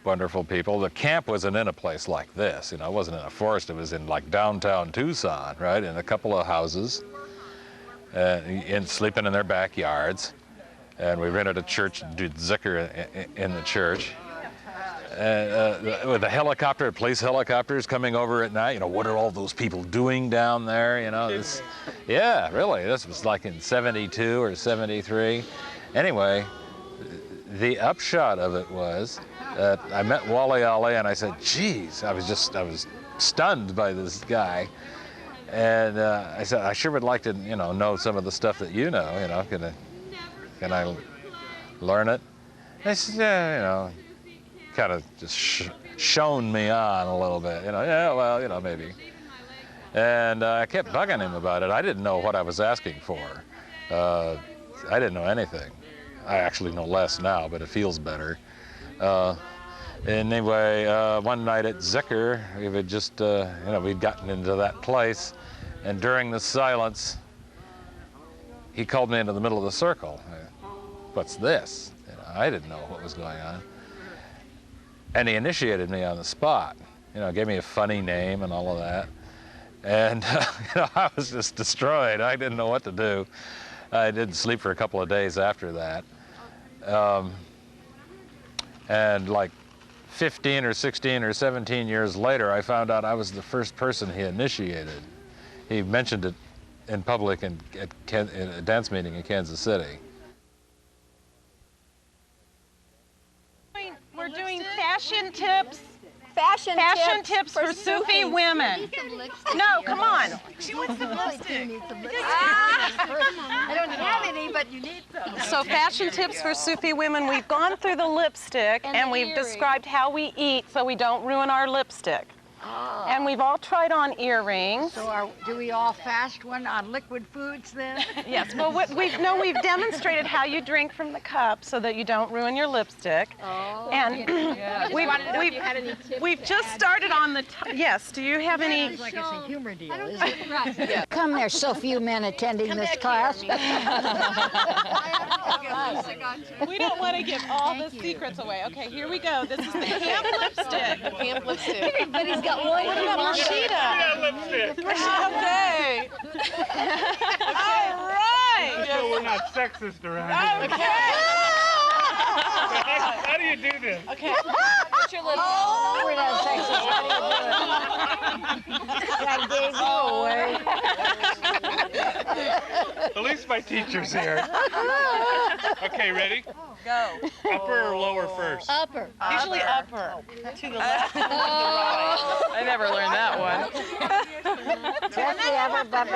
wonderful people. The camp wasn't in a place like this, it wasn't in a forest. It was in like downtown Tucson, right? In a couple of houses, and sleeping in their backyards. And we rented a church, did zikr in the church. With the helicopter, police helicopters coming over at night, what are all those people doing down there, yeah, really, this was like in 72 or 73. Anyway, the upshot of it was that I met Wally Ali and I said, geez, I was stunned by this guy. And I said, I sure would like to, know some of the stuff that you know, can I learn it? I said, yeah, kind of just shone me on a little bit, yeah, well, maybe. And I kept bugging him about it. I didn't know what I was asking for. I didn't know anything. I actually know less now, but it feels better. Anyway, one night at Zikr, we had just, we'd gotten into that place, and during the silence, he called me into the middle of the circle. What's this? I didn't know what was going on. And he initiated me on the spot. Gave me a funny name and all of that. And, I was just destroyed. I didn't know what to do. I didn't sleep for a couple of days after that. And like 15 or 16 or 17 years later, I found out I was the first person he initiated. He mentioned it in public in a dance meeting in Kansas City. We're doing fashion tips. Fashion tips for Sufi women. No, come on. She wants some lipstick. I don't have any, but you need some. So fashion tips for Sufi women. We've gone through the lipstick and we've described how we eat so we don't ruin our lipstick. Oh. And we've all tried on earrings. So do we all fast one on liquid foods then? Yes, well, we've demonstrated how you drink from the cup so that you don't ruin your lipstick. Oh, and we've just started on the, yes, do you have any? Sounds like it's a humor deal, isn't it? Right. Yeah. Come, there's so few men attending this class. We don't want to give all the secrets away. Okay, here we go. This is the camp lipstick. The camp lipstick. Everybody's got one. What about Rashida? Lipstick. Okay. All right. So we're not sexist around here. Okay. How do you do this? Okay. Put your lip Oh, we're not sexist. How do you do it? Gotta gave you away. At least my teacher's here. Okay, ready? Go. Upper or lower first? Upper. Usually upper. To the left and to the right. I never learned that one. But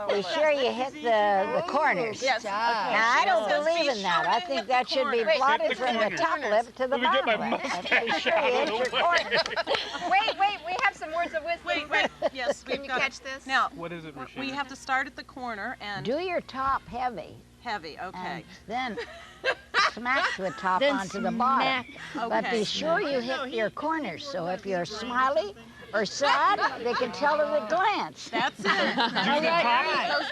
be sure you hit the corners. Yes. Now, I don't believe in that. I think that should be blotted from the top lip to the Let me get my bottom lip. mustache out of the way. Wait, we have some words of wisdom. Wait. Yes, Can you catch this? Now, What is it, Rashida? we have to start at the corner and Do your top heavy. heavy. Okay. And then smack the top onto the bottom. But be Okay. sure you hit your corners. So if you're smiley or sad, they can tell at a glance. That's it.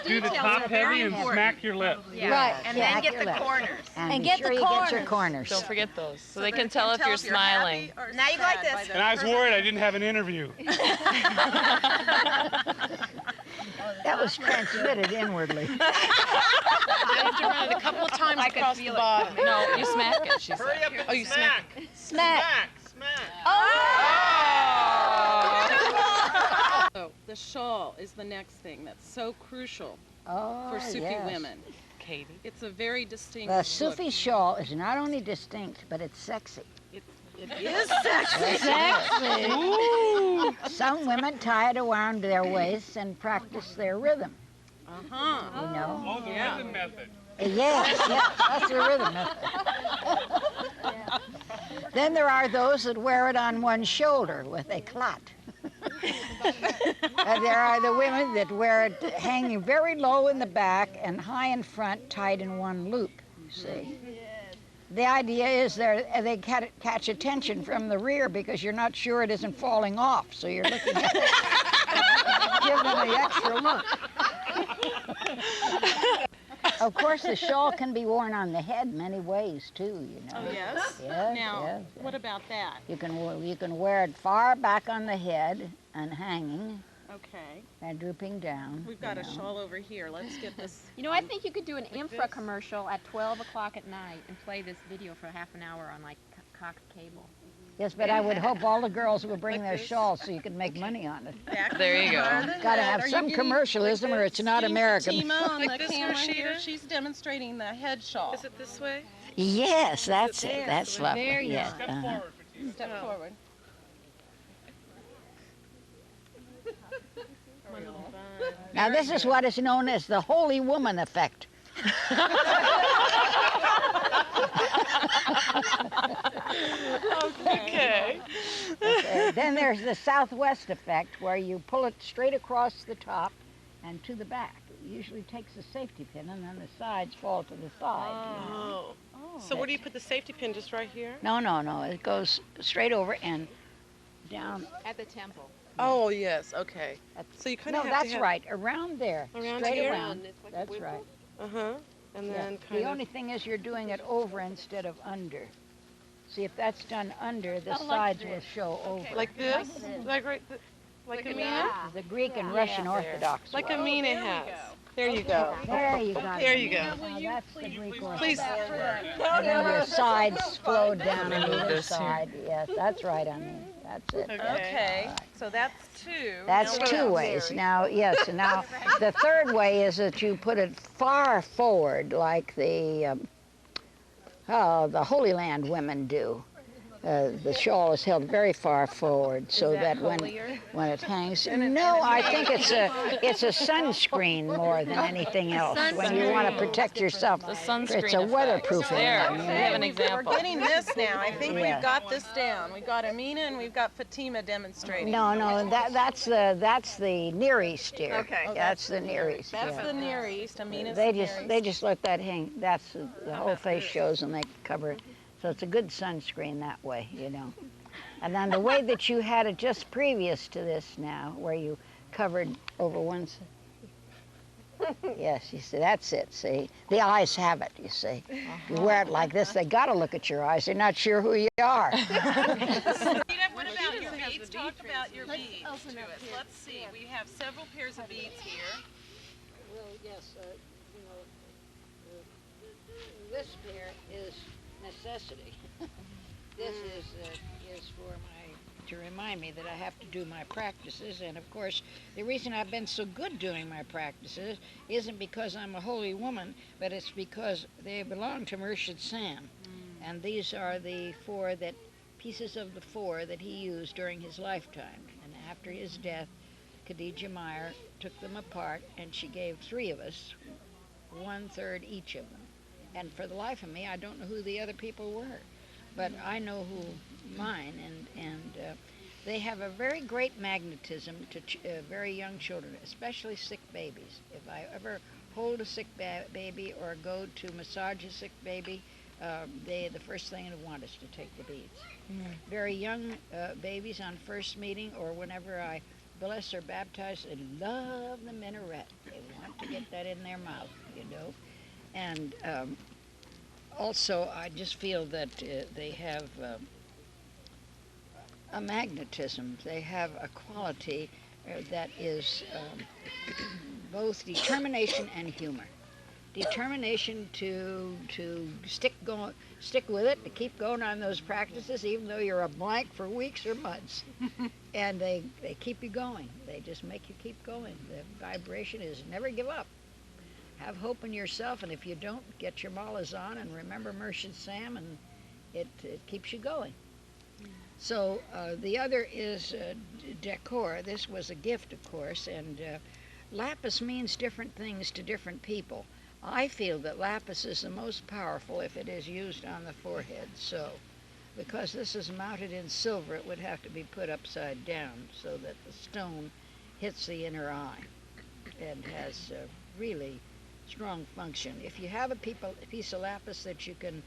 Do the top heavy and smack your lip. Right, and then Smack get your the lip. corners. And be get sure the you corners. get your corners. Don't forget those, so they can tell if you're smiling. Now you go like this. And I was worried I didn't have an interview. That was transmitted inwardly. I have to run it a couple of times across the bottom. No, you smack it, she said. Hurry up and Oh, you smack. Smack. So the shawl is the next thing that's so crucial Oh, for Sufi yes. women. Katie. It's a very distinct The Sufi shawl is not only distinct, but it's sexy. It is sexy. Sexy. Ooh. Some women tie it around their waists and practice their rhythm. Uh-huh. You know? Oh, the rhythm method. Yes, that's the rhythm method. Then there are those that wear it on one shoulder with a clot. There are the women that wear it hanging very low in the back and high in front, tied in one loop, you see. The idea is they catch attention from the rear because you're not sure it isn't falling off, so you're looking at it. Give them the extra look. Of course, the shawl can be worn on the head many ways too, you know. Oh, yes? Yes, Now, yes. what about that? You can wear it far back on the head and hanging Okay. and drooping down. We've got you a know. shawl over here. Let's get this. You know, I think you could do an infra commercial at 12 o'clock at night and play this video for half an hour on like Cox Cable. Yes, but I would hope all the girls would bring their shawls so you could make money on it. There you go. Got to have some commercialism or it's not American. Fatima on Like the this, camera Rashida? here. She's demonstrating the head shawl. Is it this way? Yes, that's it. There. That's lovely. There you yes. go. Step forward, Step forward. Now this is what is known as the holy woman effect. Okay. Okay. Then there's the southwest effect where you pull it straight across the top and to the back. It usually takes a safety pin and then the sides fall to the side. you know. Oh. So where do you put the safety pin? Just right here? No, no, no. It goes straight over and down. At the temple. Oh, yes. Okay. So you kind No, of have that's to have... right. Around there. Around straight here? around. That's right. Uh-huh. And Yeah. then kind The of... only thing is you're doing it over instead of under. See, if that's done under, the Oh, like sides will show over. Like this? Like right... Like Amina? The Greek and Russian Orthodox. Like way. Amina has. There you go. There you go. There you go. Now that's the Greek Orthodox. Please. And then your sides flow down on either side. Yes, that's right, I mean. That's it. Okay. So that's two. That's Now what two else? ways. Now, yes, now the third way is that you put it far forward like the Holy Land women do. The shawl is held very far forward so that when it hangs. No, I think it's a sunscreen more than anything else. When you want to protect yourself, it's a weatherproofing. There, one, we you have an know. example. We're getting this now. I think Yeah. we've got this down. We've got Amina and we've got Fatima demonstrating. No, no, that's the Near East here. Okay. That's the Near East. That's yeah. the Near East. Amina's They the just Near they East. just let that hang. That's the whole face shows and they cover it. So it's a good sunscreen that way, you know. And then the way that you had it just previous to this now, where you covered over one side. Yes, you see, that's it, see. The eyes have it, you see. You wear it like this, they gotta look at your eyes. They're not sure who you are. What about your beads? Talk about your beads to us. Let's see. We have several pairs of beads here. Well, yes, you know, this pair is necessity. This is for to remind me that I have to do my practices, and of course the reason I've been so good doing my practices isn't because I'm a holy woman, but it's because they belong to Murshid Sam, and these are the pieces of the four that he used during his lifetime, and after his death Khadija Meyer took them apart and she gave three of us 1/3 each of them. And for the life of me, I don't know who the other people were, but I know who mine, and they have a very great magnetism to very young children, especially sick babies. If I ever hold a sick baby or go to massage a sick baby, the first thing they want is to take the beads. Very young babies on first meeting or whenever I bless or baptize, they love the minaret. They want to get that in their mouth, you know. And also, I just feel that they have a magnetism. They have a quality that is both determination and humor. Determination to stick with it, to keep going on those practices, even though you're a blank for weeks or months. And they keep you going. They just make you keep going. The vibration is never give up. have hope in yourself, and if you don't, get your malas on and remember Murshid Sam, and it keeps you going. So the other is decor. This was a gift, of course, and lapis means different things to different people. I feel that lapis is the most powerful if it is used on the forehead. So, because this is mounted in silver, it would have to be put upside down so that the stone hits the inner eye and has really strong function. If you have a piece of lapis that you can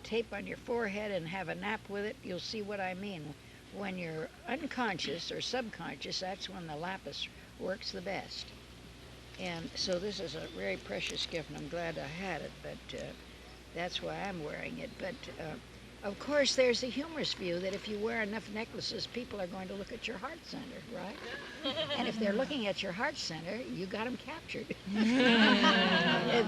tape on your forehead and have a nap with it, you'll see what I mean. When you're unconscious or subconscious, that's when the lapis works the best. And so this is a very precious gift, and I'm glad I had it, but that's why I'm wearing it. But of course, there's a humorous view that if you wear enough necklaces, people are going to look at your heart center, right? And if they're looking at your heart center, you got them captured.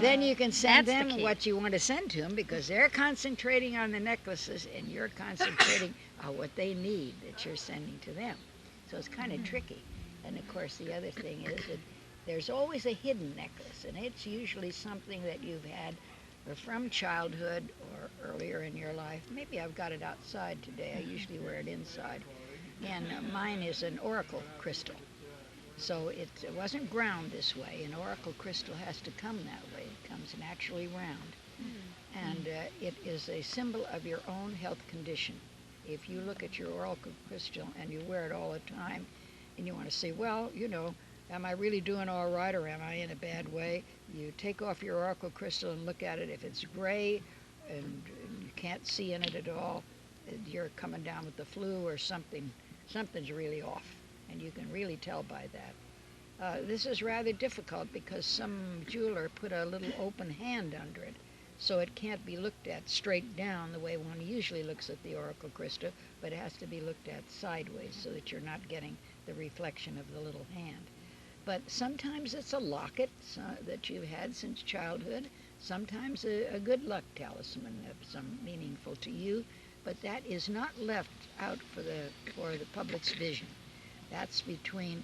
Then you can send them what you want to send to them, because they're concentrating on the necklaces and you're concentrating on what they need that you're sending to them. So it's kind of tricky. And of course, the other thing is that there's always a hidden necklace, and it's usually something that you've had from childhood or earlier in your life. Maybe I've got it outside today. I usually wear it inside. And mine is an oracle crystal. So it wasn't ground this way. An oracle crystal has to come that way. It comes naturally round. And it is a symbol of your own health condition. If you look at your oracle crystal and you wear it all the time, and you want to say, well, you know, am I really doing all right, or am I in a bad way? You take off your oracle crystal and look at it. If it's gray and you can't see in it at all, you're coming down with the flu or something. Something's really off, and you can really tell by that. This is rather difficult because some jeweler put a little open hand under it, so it can't be looked at straight down the way one usually looks at the oracle crystal, but it has to be looked at sideways so that you're not getting the reflection of the little hand. But sometimes it's a locket that you've had since childhood, sometimes a good luck talisman, some meaningful to you, but that is not left out for the public's vision. That's between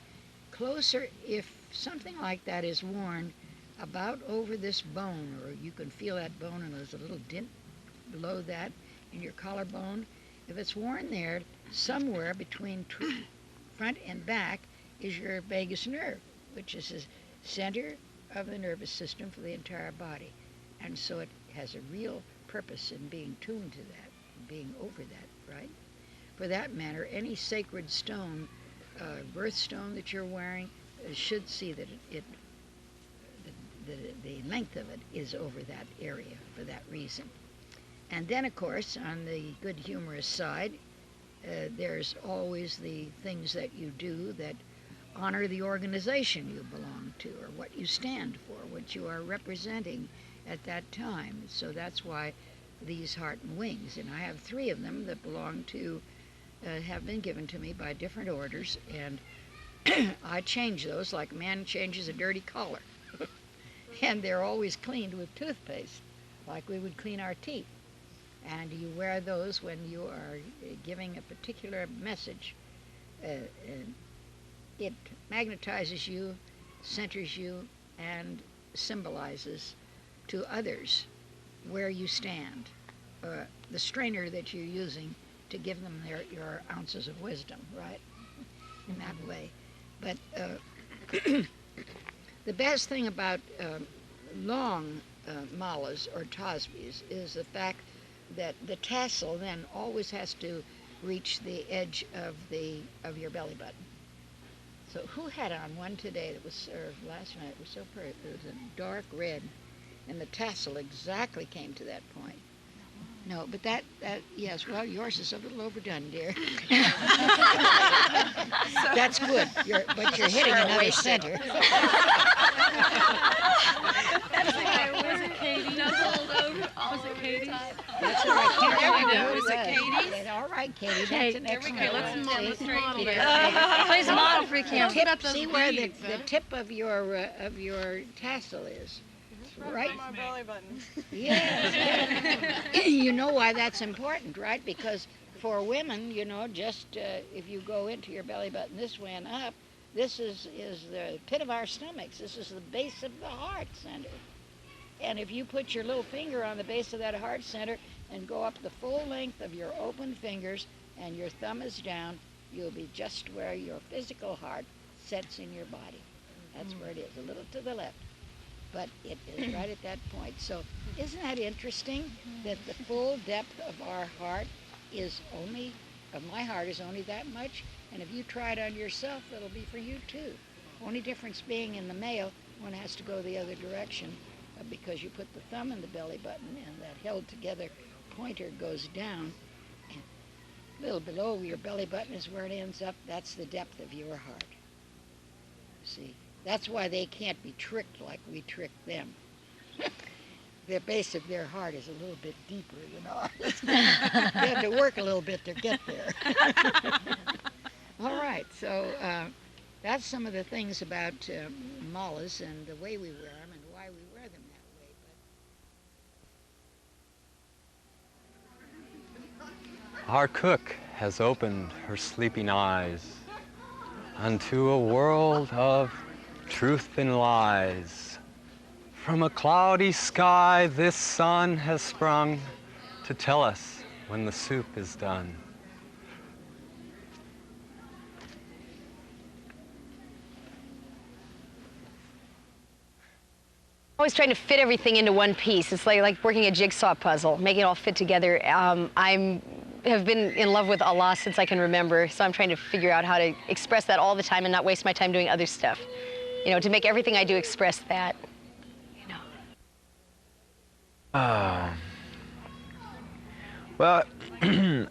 closer, if something like that is worn about over this bone, or you can feel that bone and there's a little dent below that in your collarbone, if it's worn there, somewhere between front and back is your vagus nerve, which is the center of the nervous system for the entire body. And so it has a real purpose in being tuned to that, being over that, right? For that matter, any sacred stone, birthstone that you're wearing, should see that the length of it is over that area for that reason. And then, of course, on the good humorous side, there's always the things that you do that honor the organization you belong to, or what you stand for, what you are representing at that time. So that's why these heart and wings, and I have 3 of them that belong to, have been given to me by different orders, and I change those like a man changes a dirty collar. And they're always cleaned with toothpaste, like we would clean our teeth. And you wear those when you are giving a particular message. It magnetizes you, centers you, and symbolizes to others where you stand, the strainer that you're using to give them your ounces of wisdom, right? In that way. But the best thing about long malas or tasbis is the fact that the tassel then always has to reach the edge of your belly button. So who had on one today that was served last night? It was so pretty. It was a dark red, and the tassel exactly came to that point. No, but that yes, well, yours is a little overdone, dear. That's good, but you're hitting another center. Was it Katie? Doubled over. Was it Katie? That's all right. There we go. Is it Katie? All right, Katie. That's an excellent one. Let's demonstrate here. Please model for camera. Tip, see where the tip of your tassel is. Right? My belly button. Yes. You know why that's important, right? Because for women, you know, just if you go into your belly button this way and up, This is the pit of our stomachs. This is the base of the heart center. And if you put your little finger on the base of that heart center and go up the full length of your open fingers and your thumb is down, you'll be just where your physical heart sets in your body. That's where it is, a little to the left. But it is right at that point. So isn't that interesting that the full depth of our heart is only, of my heart is only that much? And if you try it on yourself, it'll be for you too. Only difference being in the male, one has to go the other direction because you put the thumb in the belly button and that held together pointer goes down. And a little below your belly button is where it ends up. That's the depth of your heart. See, that's why they can't be tricked like we trick them. The base of their heart is a little bit deeper, you know. You have to work a little bit to get there. All right, so that's some of the things about malas and the way we wear them and why we wear them that way. Our cook has opened her sleeping eyes unto a world of truth and lies. From a cloudy sky this sun has sprung to tell us when the soup is done. Always trying to fit everything into one piece. It's like working a jigsaw puzzle, making it all fit together. I have been in love with Allah since I can remember, so I'm trying to figure out how to express that all the time and not waste my time doing other stuff. You know, to make everything I do express that. Well,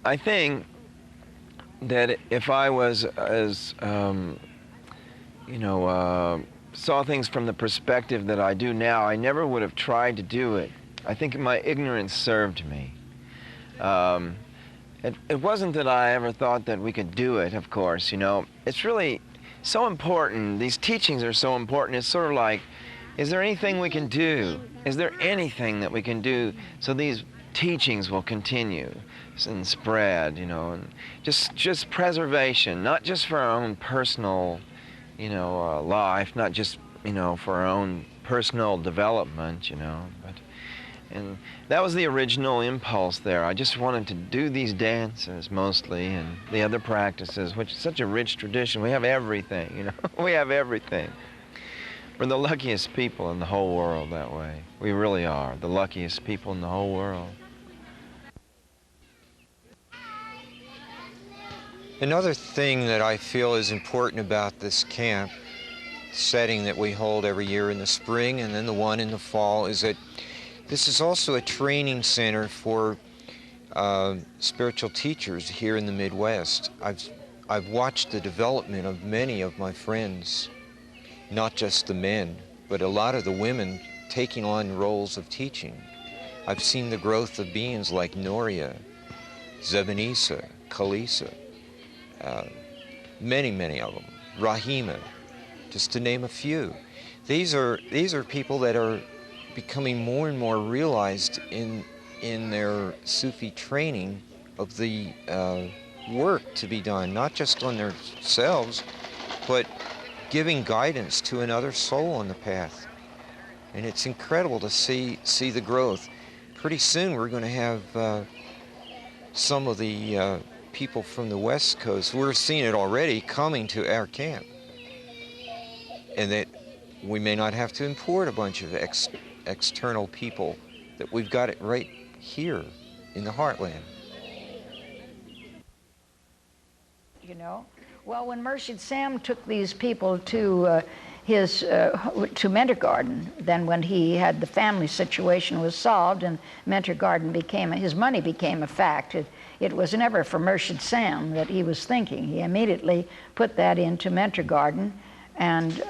I think that if I was as, saw things from the perspective that I do now, I never would have tried to do it. I think my ignorance served me. It wasn't that I ever thought that we could do it, of course, you know. It's really so important. These teachings are so important. It's sort of like, is there anything we can do? Is there anything that we can do so these teachings will continue and spread, you know, and just preservation, not just for our own personal, life, not just, for our own personal development, and that was the original impulse there. I just wanted to do these dances mostly and the other practices, which is such a rich tradition. We have everything, we have everything. We're the luckiest people in the whole world that way. We really are the luckiest people in the whole world. Another thing that I feel is important about this camp setting that we hold every year in the spring and then the one in the fall is that this is also a training center for spiritual teachers here in the Midwest. I've watched the development of many of my friends, not just the men, but a lot of the women taking on roles of teaching. I've seen the growth of beings like Noria, Zebanisa, Kalisa, many of them, Rahima, just to name a few. These are people that are becoming more and more realized in their Sufi training of the work to be done, not just on themselves, but giving guidance to another soul on the path. And it's incredible to see the growth. Pretty soon we're going to have some of the people from the West Coast, we're seeing it already, coming to our camp. And that we may not have to import a bunch of external people, that we've got it right here in the heartland. Well, when Murshid Sam took these people to to Mentor Garden, then when he had the family situation was solved and Mentor Garden his money became a fact. It was never for Murshid Sam that he was thinking. He immediately put that into Mentor Garden and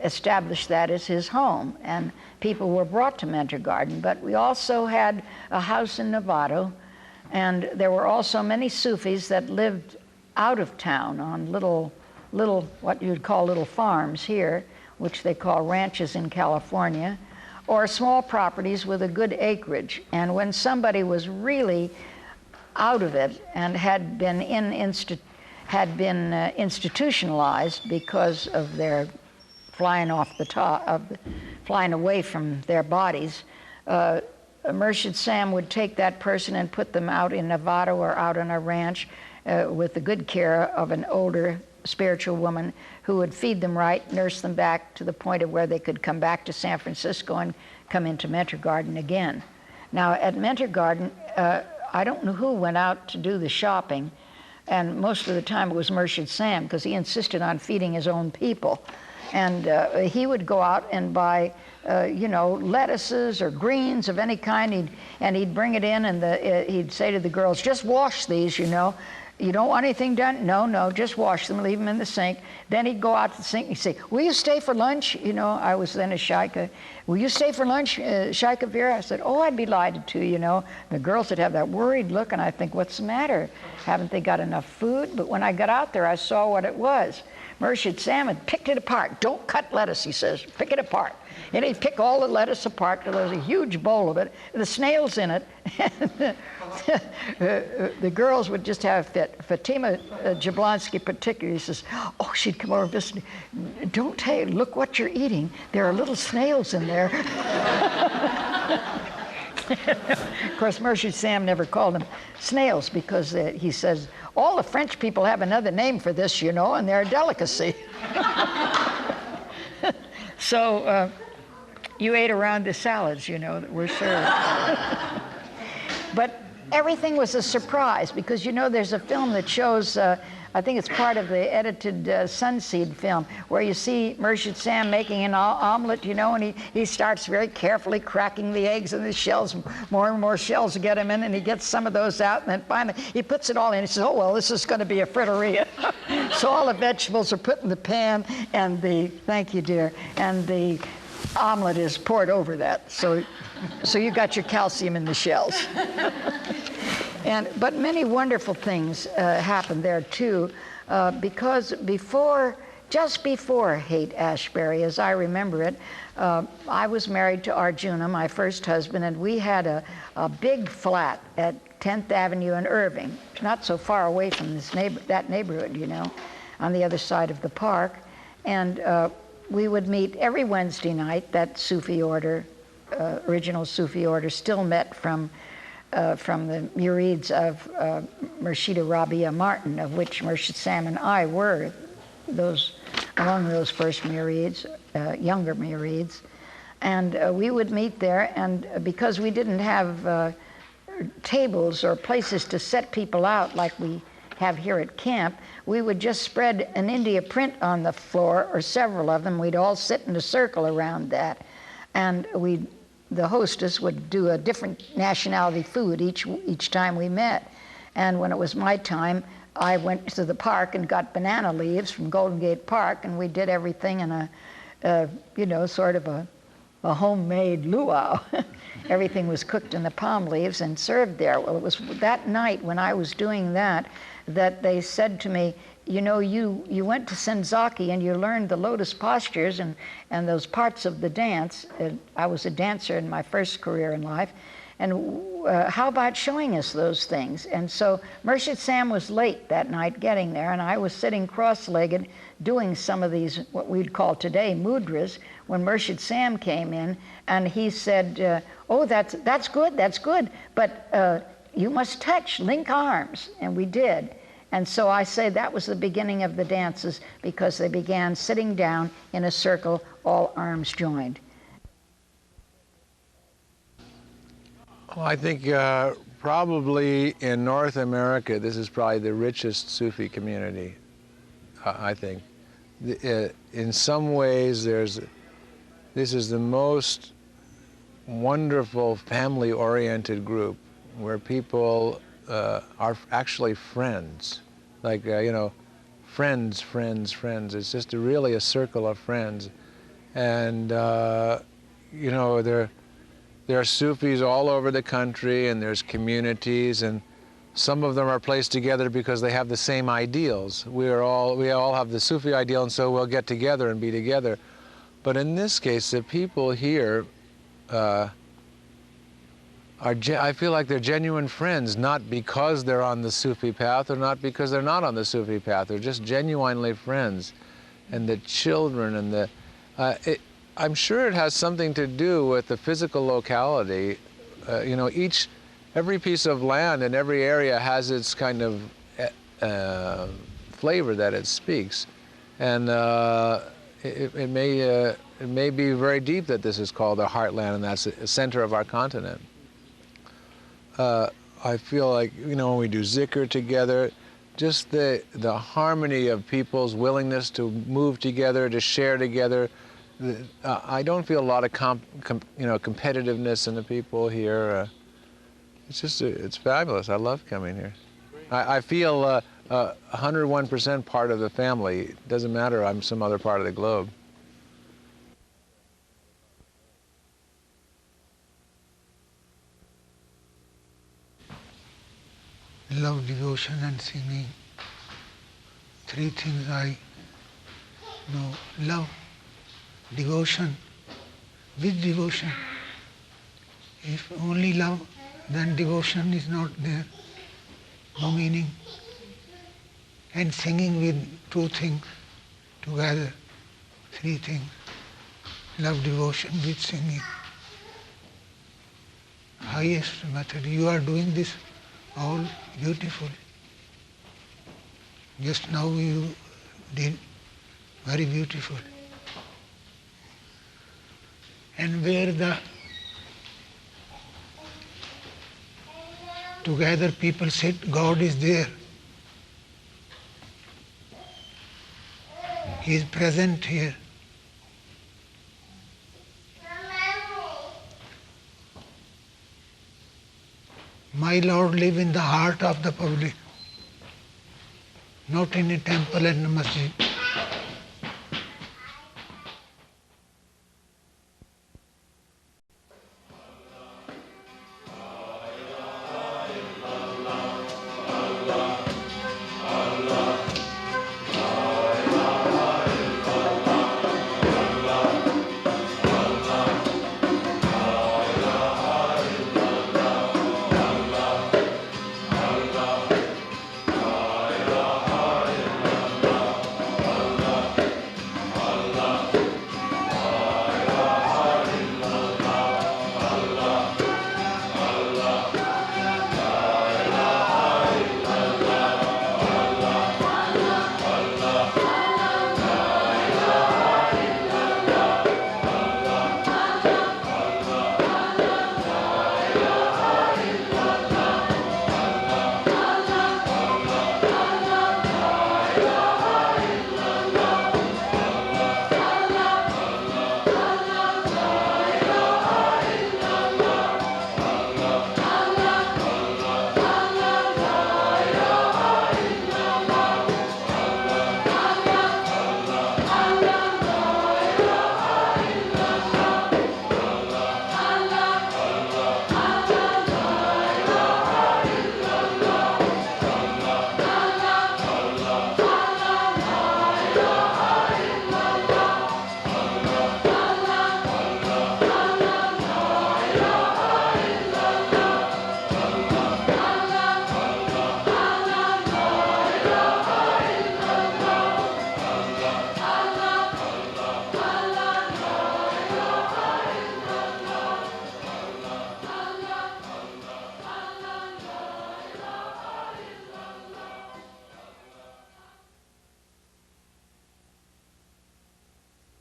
established that as his home. And people were brought to Mentor Garden. But we also had a house in Novato, and there were also many Sufis that lived out of town on little, what you'd call little farms here, which they call ranches in California, or small properties with a good acreage. And when somebody was really out of it and had been had been institutionalized because of their flying off the top, flying away from their bodies. Murshid Sam would take that person and put them out in Nevada or out on a ranch with the good care of an older spiritual woman who would feed them right, nurse them back to the point of where they could come back to San Francisco and come into Mentor Garden again. Now at Mentor Garden, I don't know who went out to do the shopping, and most of the time it was Murshid Sam, because he insisted on feeding his own people. And he would go out and buy, you know, lettuces or greens of any kind, and he'd bring it in, and he'd say to the girls, just wash these, you know. You don't want anything done? No, no, just wash them, leave them in the sink. Then he'd go out to the sink and he'd say, will you stay for lunch? You know, I was then a Shaika. Will you stay for lunch, Shaika Vera? I said, oh, I'd be delighted to, you know. The girls would have that worried look, and I think, what's the matter? Haven't they got enough food? But when I got out there, I saw what it was. Murshid Sam had picked it apart. Don't cut lettuce, he says, pick it apart. And he'd pick all the lettuce apart till there was a huge bowl of it, the snails in it. The girls would just have a fit. Fatima Jablonski particularly says, oh, she'd come over and just, don't take, look what you're eating. There are little snails in there. Of course, Murshid Sam never called them snails because he says, all the French people have another name for this, you know, and they're a delicacy. So you ate around the salads, you know, that were served. But everything was a surprise because, you know, there's a film that shows, I think it's part of the edited Sunseed film, where you see Murshid Sam making an omelet, you know, and he starts very carefully cracking the eggs and the shells. More and more shells get him in, and he gets some of those out, and then finally he puts it all in. He says, oh, well, this is going to be a frittata. So all the vegetables are put in the pan, and thank you, dear, and the omelet is poured over that. So you got your calcium in the shells. But many wonderful things happened there too, because just before Haight-Ashbury, as I remember it, I was married to Arjuna, my first husband, and we had a big flat at 10th Avenue in Irving, not so far away from that neighborhood, you know, on the other side of the park. And we would meet every Wednesday night. That Sufi order, original Sufi order, still met from the murids of Murshida Rabia Martin, of which Murshid Sam and I were among those first murids, younger murids. And we would meet there, and because we didn't have tables or places to set people out like we have here at camp, we would just spread an India print on the floor, or several of them. We'd all sit in a circle around that. And the hostess would do a different nationality food each time we met. And when it was my time, I went to the park and got banana leaves from Golden Gate Park, and we did everything in you know, sort of a homemade luau. Everything was cooked in the palm leaves and served there. Well, it was that night when I was doing that they said to me, you know, you went to Senzaki and you learned the lotus postures and those parts of the dance. I was a dancer in my first career in life. And how about showing us those things? And so Murshid Sam was late that night getting there, and I was sitting cross-legged doing some of these, what we'd call today, mudras, when Murshid Sam came in, and he said, oh, that's good, but you must touch, link arms. And we did. And so I say that was the beginning of the dances, because they began sitting down in a circle, all arms joined. Well, I think probably in North America, this is probably the richest Sufi community, I think. In some ways, this is the most wonderful family-oriented group where people are actually friends, like, you know, friends. It's just really a circle of friends. And, you know, there are Sufis all over the country, and there's communities, and some of them are placed together because they have the same ideals. We all have the Sufi ideal, and so we'll get together and be together. But in this case, the people here I feel like they're genuine friends, not because they're on the Sufi path or not because they're not on the Sufi path. They're just genuinely friends. And the children and the, I'm sure it has something to do with the physical locality. You know, every piece of land in every area has its kind of flavor that it speaks. And it may be very deep that this is called the heartland, and that's the center of our continent. I feel like, you know, when we do zikr together, just the harmony of people's willingness to move together, to share together. I don't feel a lot of competitiveness in the people here. It's fabulous. I love coming here. I feel 101% part of the family. It doesn't matter I'm some other part of the globe. Love, devotion and singing. Three things I know. Love, devotion, with devotion. If only love, then devotion is not there. No meaning. And singing with two things together. Three things. Love, devotion with singing. Highest method. You are doing this all beautiful. Just now you did very beautiful. And where the together people sit, God is there. He is present here. My Lord lives in the heart of the public, not in a temple and a masjid.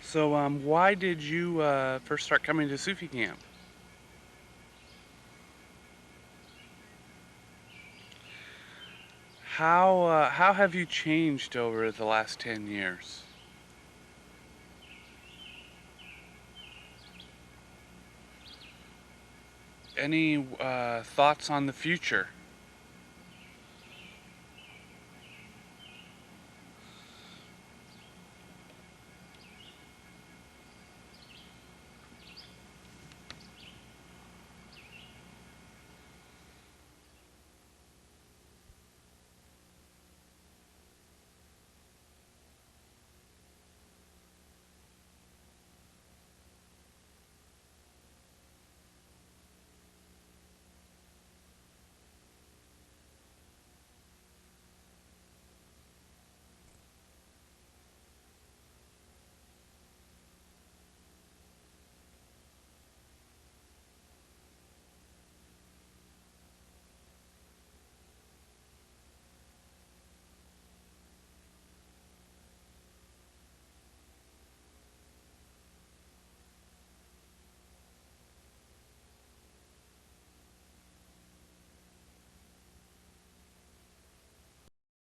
So why did you first start coming to Sufi camp? How have you changed over the last 10 years? Any thoughts on the future?